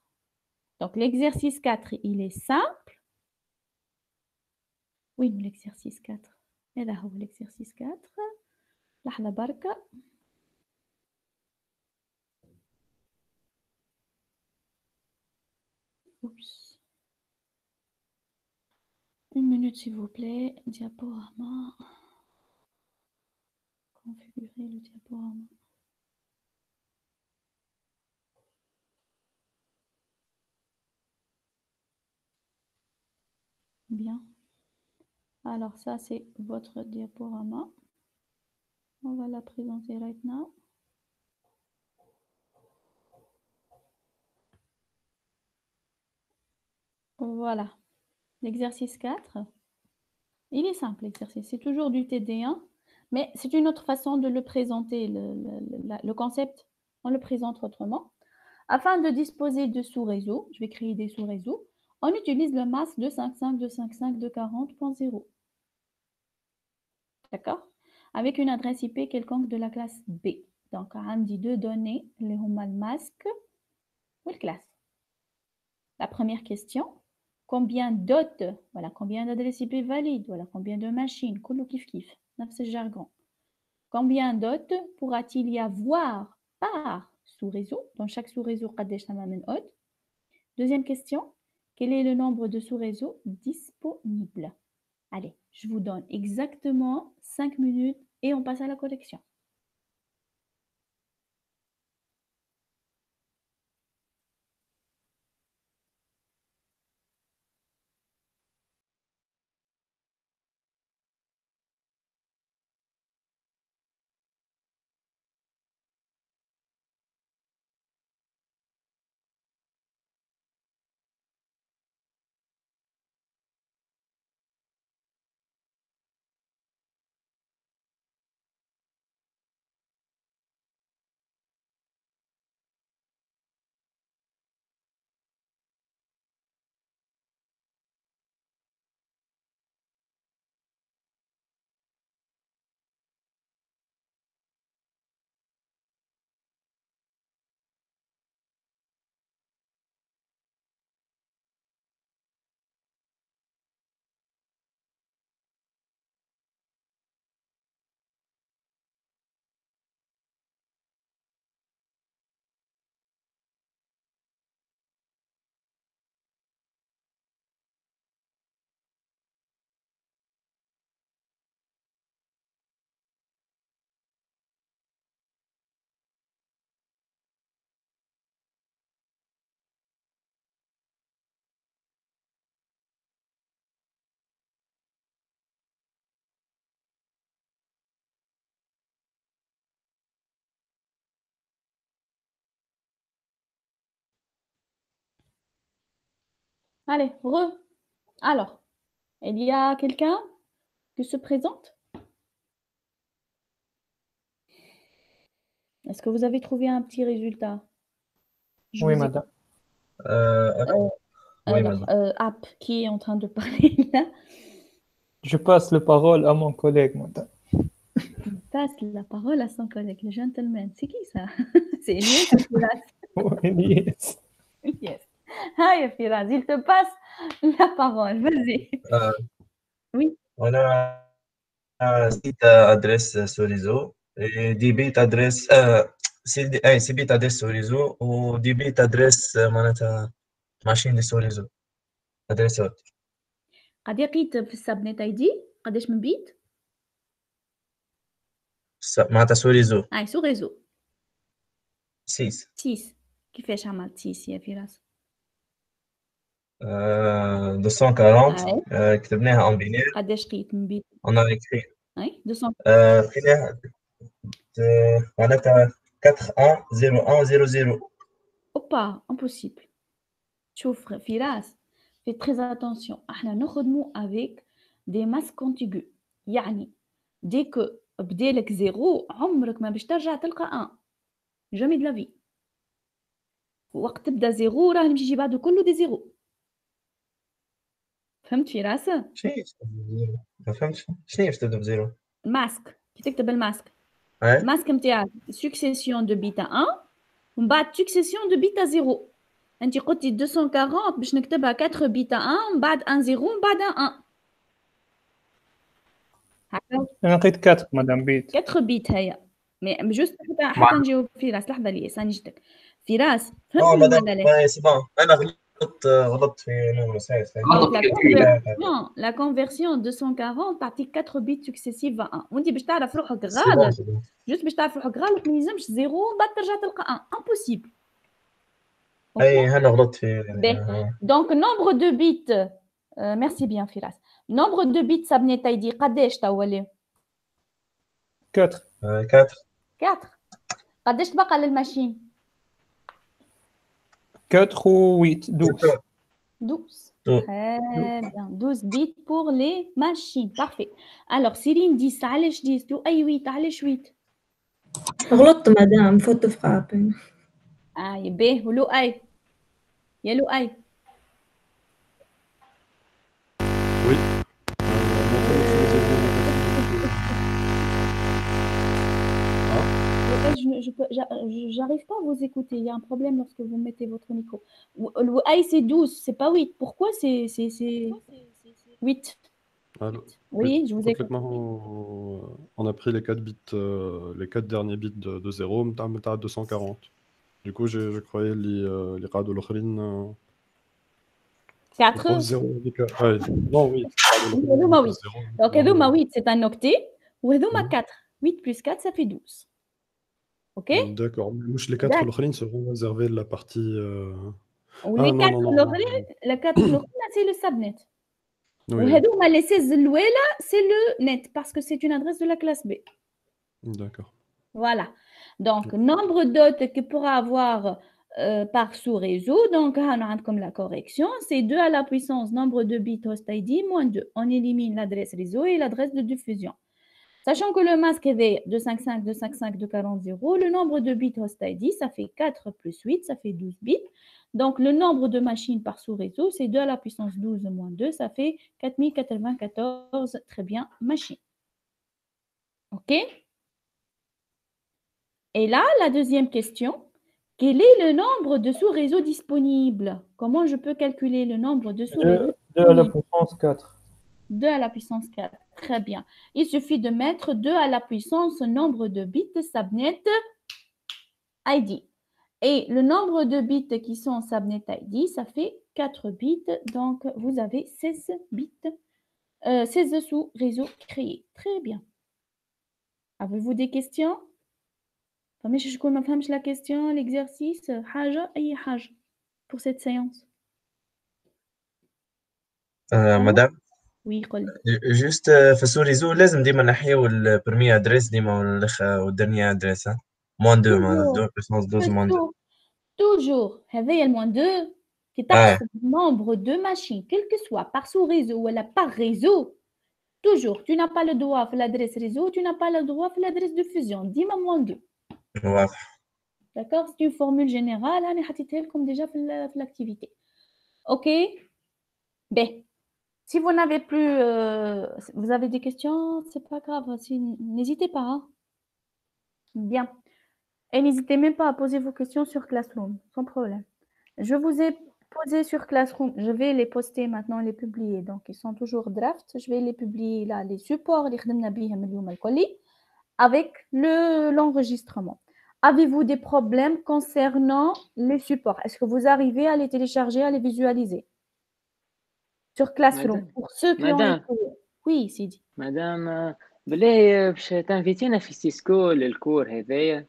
Donc, l'exercice 4, il est simple. Oui, l'exercice 4. Et là, l'exercice 4. لحظة بركة. Oups. Une minute, s'il vous plaît. Diaporama. Configurer le diaporama. Bien. Alors, ça, c'est votre diaporama. On va la présenter right now. Voilà. L'exercice 4. Il est simple, l'exercice. C'est toujours du TD1, mais c'est une autre façon de le présenter. Le concept, on le présente autrement. Afin de disposer de sous-réseaux, je vais créer des sous-réseaux, on utilise le masque 255.255.240.0. D'accord? Avec une adresse IP quelconque de la classe B. Donc, on dit deux données, les le masque ou la classe. La première question, combien d'autres, voilà, combien d'adresses IP valides, voilà, combien de machines, كله كيف كيف, نفس الjargon. Combien d'autres pourra-t-il y avoir par sous-réseau? Dans chaque sous-réseau, قداش ثما من hôte. Deuxième question, quel est le nombre de sous-réseaux disponibles? Allez, je vous donne exactement 5 minutes et on passe à la correction. Allez, Alors, il y a quelqu'un qui se présente? Est-ce que vous avez trouvé un petit résultat? Oui, madame. Oui, Alors, madame. App, qui est en train de parler là? Je passe la parole à mon collègue, madame. Il passe la parole à son collègue, le gentleman. C'est qui ça? C'est Elias ou Firas? Oui, yes. Yes. Hi, Firas, il te passe la parole. Vas-y. Oui. On a un site adresse sur réseau et 10 bits adresse c'est bit adresse sur réseau ou 10 bits adresse معناتها ماشين sur réseau adresse haute. قد لقيت في السبنت اي دي قداش من بيت؟ معناتها sur réseau اي سو ريزو 6 6. كيفاش عملت 6 يا فراس؟ 240 كتبناها en binaire. قداش لقيت من بيت؟ on a écrit اي 200 لقيناها معناتها 410100. اوبا امبوسيبل. شوف فراس في très attention احنا نخدمو avec des masses contiguës يعني dès que بدالك زيرو عمرك ما باش ترجع تلقى 1 جامي de la vie. وقت تبدا زيرو راه باش يجي بعده كله دي زيرو. فهمت فراس؟ شنو ما فهمتش شنو باش تبدا بزيرو الماسك كي تكتب الماسك اي الماسك نتاعك سكسيسيون دو بيتا 1 ومن بعد سكسيسيون دو بيتا 0. انت قلتي 240 باش نكتبها 4 بيتا 1 ومن بعد 1 0 ومن بعد 1 هكا أنا لقيت 4 مدام بيت. 4 بيت هي مي جوست حتى نجاوب فراس. لحظه لي ساني جتك فراس. فهمتني مدام ولا لا؟ سي بون انا غلطت في نومرو سايس. لا كونفيرسيون 240 تعطيك 4 بيت سكسيسيف 1 وانت باش تعرف روحك سي بون غلط سي بون جوست باش تعرف روحك غلط ما يلزمش زيرو بعد ترجع تلقى 1 امبوسيبل. اي انا غلطت في دونك نومبر دو بيت ميرسي بيان فراس. نومبر دو بيت سابني تايدي قداش توا ولا 4 4 4 قداش تبقى للماشين 4 و 8 12 12. Très bien. 12 bits pour les machines. Parfait. Alors, Cyrine 10, علاش 10 لؤي 8 علاش 8 غلطت مدام فوت فرابين. باهي ولؤي يا لؤي Oui. لؤي j'arrive pas à vous écouter. Il y a un problème lorsque vous mettez votre micro. Le I, c'est 12, c'est pas 8. Pourquoi c'est 8? Alors, Oui, je vous قلت écoute. لك ما هو on a pris les 4 bits, les 4 derniers bits de 0 متاع 240. Du coup, je croyais les قعدوا الآخرين 4. 0 هذيك. Ouais. Non, oui. هذوما 8. 0. Donc, هذوما 8, c'est un octet. وهذوما Mhm. 4. 8 plus 4, ça fait 12. OK? D'accord. Mais مش les 4 D'accord. الآخرين seront réservés la partie. Ou Ah les non, 4 non, non, non, الأخرين, les 4 الأخرين, c'est le subnet. Oui, oui. وهذوما les 16 الأولى, c'est le net parce que c'est une adresse de la classe B. D'accord. Voilà. Donc, nombre d'hôtes que pourra avoir par sous-réseau, donc comme la correction, c'est 2 à la puissance nombre de bits host ID moins 2. On élimine l'adresse réseau et l'adresse de diffusion. Sachant que le masque est 255, 255, 240, le nombre de bits host ID, ça fait 4 plus 8, ça fait 12 bits. Donc, le nombre de machines par sous-réseau, c'est 2 à la puissance 12 moins 2, ça fait 4094, très bien, machines. OK? Et là, la deuxième question, quel est le nombre de sous-réseaux disponibles? Comment je peux calculer le nombre de sous-réseaux 2 à la disponibles? puissance 4. 2 à la puissance 4. Très bien. Il suffit de mettre 2 à la puissance nombre de bits subnet ID. Et le nombre de bits qui sont subnet ID, ça fait 4 bits. Donc, vous avez 16 bits, 16 sous-réseaux créés. Très bien. Avez-vous des questions? فماشي شكون ما فهمش la question, l'exercice, حاجة أي حاجة pour cette séance. مدام Oui, قولي. جوست في السوريزو لازم ديما نحيو البرمي ادريس ديما والدرني ادريس موان 2 معناتها 2 بيسونس 12 موان 2 Toujours, هذايا الموان 2 qui تحسب nombre de machines, quel que soit, par sous-réseau ou par réseau, toujours, tu n'as pas le droit في l'adresse réseau, tu n'as pas le droit في l'adresse de fusion, ديما moins 2. واضح. D'accord? C'est une formule générale, أنا حطيتها لكم déjà في l'activité. OK? Ben, si vous n'avez plus, vous avez des questions, c'est pas grave, n'hésitez pas. Hein? Bien. Et n'hésitez même pas à poser vos questions sur Classroom, sans problème. Je vous ai posé sur Classroom, je vais les poster maintenant, les publier. Donc, ils sont toujours draft. Je vais les publier là, les supports, avec l'enregistrement. Avez-vous des problèmes concernant les supports? Est-ce que vous arrivez à les télécharger, à les visualiser? Sur Classroom, pour ceux qui ont été... Oui, Sidi. Madame, بالله باش تنفيتينا في سيسكو للكور هذايا.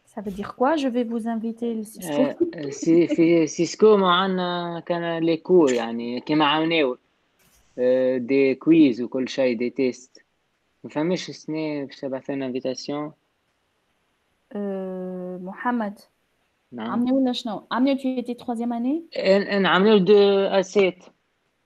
Ça veut dire quoi? Je vais vous inviter le Cisco. في سيسكو معنا كان لي كور يعني كيما عاوناو دي كويز وكل شيء دي تيست. ما فهمش السنة باش تبعث لنا انفيتاسيون. محمد. نعم. عملوا ولا شنو؟ عملوا tu étais 3e année؟ عملوا دو اسيت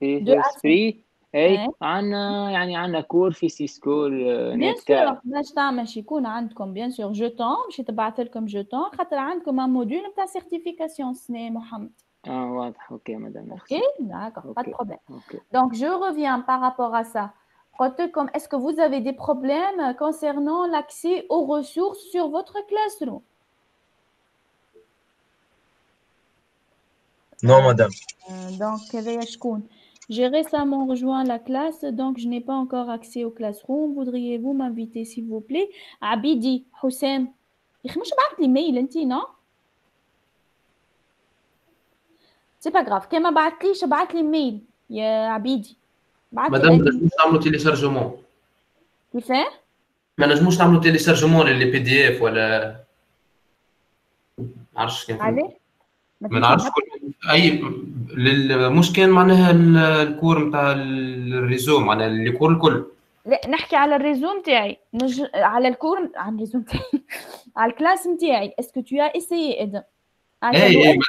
في اسبري. اي إيه. عندنا كور في سيسكو بيان سور باش تعمل يكون عندكم بيان سور جوتون باش تبعث لكم جوتون خاطر عندكم ان موديول نتاع سيرتيفيكاسيون سني محمد. واضح. اوكي مدام. اوكي d'accord pas de problème. Donc je reviens par rapport à ça. Est-ce que vous avez des problèmes concernant l'accès aux ressources sur votre Classroom? Non madame. Donc j'ai récemment rejoint la classe, donc je n'ai pas encore accès au Classroom. Voudriez-vous m'inviter, s'il vous plaît? Abidi, Houssem. Je ne sais pas si mail, non? C'est pas grave. Quand je vais les mail, يا Abidi. Madame, ما نجموش نعملوا تيليشارجمون. كيفاه؟ ما نجموش نعملوا تيليشارجمون للي PDF ولا ما نعرفش كيف. ما نعرفش اي مش كان معناها الكور نتاع الريزو معناها الكور الكل. لا نحكي على الريزو نتاعي على الكور على الريزو نتاعي على الكلاس نتاعي. اسكو تو اسيي ادم؟ اي ما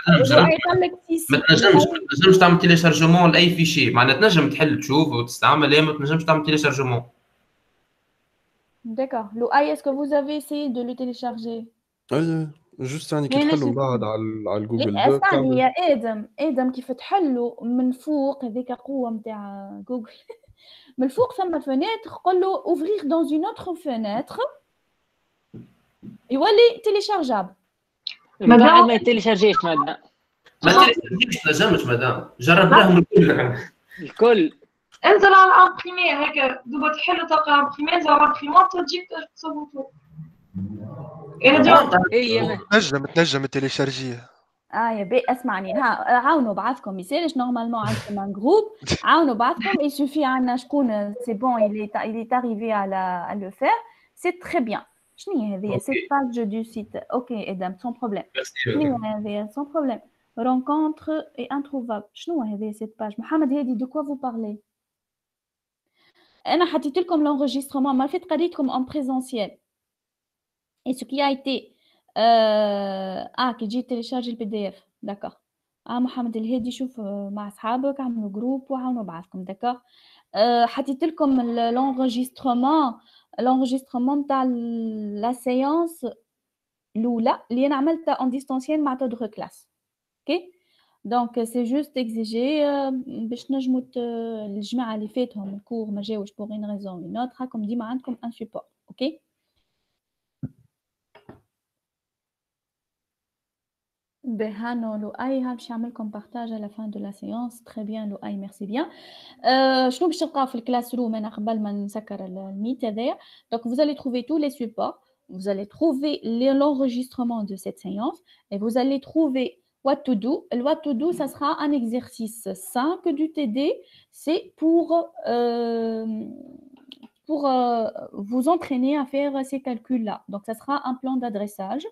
تنجمش تعمل تيليشارجمون لاي فيشي معناها تنجم تحل تشوف وتستعمل ما تنجمش تعمل تيليشارجمون. D'accord. Louaï, est-ce que vous avez essayé de le télécharger? Oui. جوست يعني كي تحلوا من بعد على جوجل دوك اسمعني يا ادم كيف تحلوا من فوق هذيك قوه نتاع جوجل من الفوق ثم فenêtre قول له ouvrir dans une autre fenêtre يولي تيليشارجابل. من بعد ما يتيليشارجيش مادام ما تنجمش نجمش مدام جربناهم الكل. انزل على امبريمي هكا دوبا تحل تلقى امبريمي انزل على امبريمات تجيك تصوتو. تنجم تيليشارجيه. يا بي اسمعني عاونوا بعضكم يسالش نورمالمون عندكم ان جروب عاونوا بعضكم يسوفي عندنا شكون سي بون il est arrivé à le faire c'est très bien. شنو هي هذه cette page du site اوكي ادم sans problème. شنو هي هذه sans problème rencontre et introuvable. شنو هذه cette page محمد هادي de quoi vous parlez؟ انا حطيت لكم l'enregistrement ما فيت قريتكم en présentiel et ce qui a été كي تجي تيليشارجي البي دي اف داكوغ. محمد الهادي شوف مع اصحابك عملوا جروب وعاونوا بعضكم داكوغ. حطيت لكم l'enregistrement نتاع لا سيونس الاولى اللي انا عملتها اون ديستانسيال مع تودغ كلاس. اوكي دونك سي جوست اكزيجي باش نجموا الجماعه اللي فاتهم الكور ما جاوش بوغ اون ريزون اون اوتر راكم ديما عندكم ان سيبور. اوكي بهانو لؤي باش نعملكم بارتاج على فان دو لا سيونس. تري بيان لؤي ميرسي بيان. شنو باش تلقاو في الكلاس روم انا قبل ما نسكر الميت هذايا؟ دونك vous allez trouver tous les supports, vous allez trouver l'enregistrement de cette séance et vous allez trouver what to do. Le what to do ça sera un exercice 5 du TD, c'est pour vous entraîner à faire ces calculs là. Donc ça sera un plan d'adressage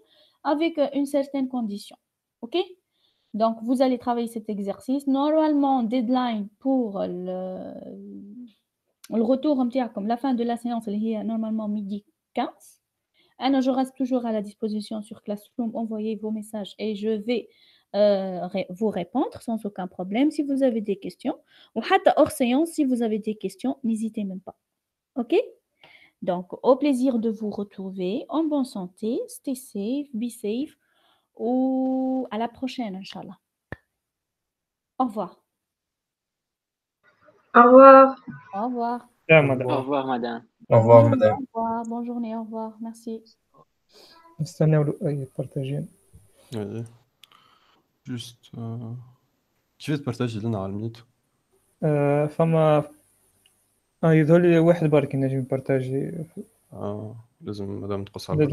avec une certaine condition. OK? Donc, vous allez travailler cet exercice. Normalement, deadline pour le retour, comme la fin de la séance, elle est normalement midi 15. Je reste toujours à la disposition sur Classroom. Envoyez vos messages et je vais vous répondre sans aucun problème si vous avez des questions. Ou hors séance, si vous avez des questions, n'hésitez même pas. OK? Donc, au plaisir de vous retrouver en bonne santé. Stay safe, be safe. Ou à la prochaine, Inch'Allah. Au revoir. Au revoir. Au revoir madame. Au revoir madame. Au revoir, bonne journée, au revoir, merci. نستناو اي بارتاجين. جوست كيف تبارتاجي لنا على الميت؟ فما يظهر لي واحد برك نجم بارتاجي. لازم مادام تقص على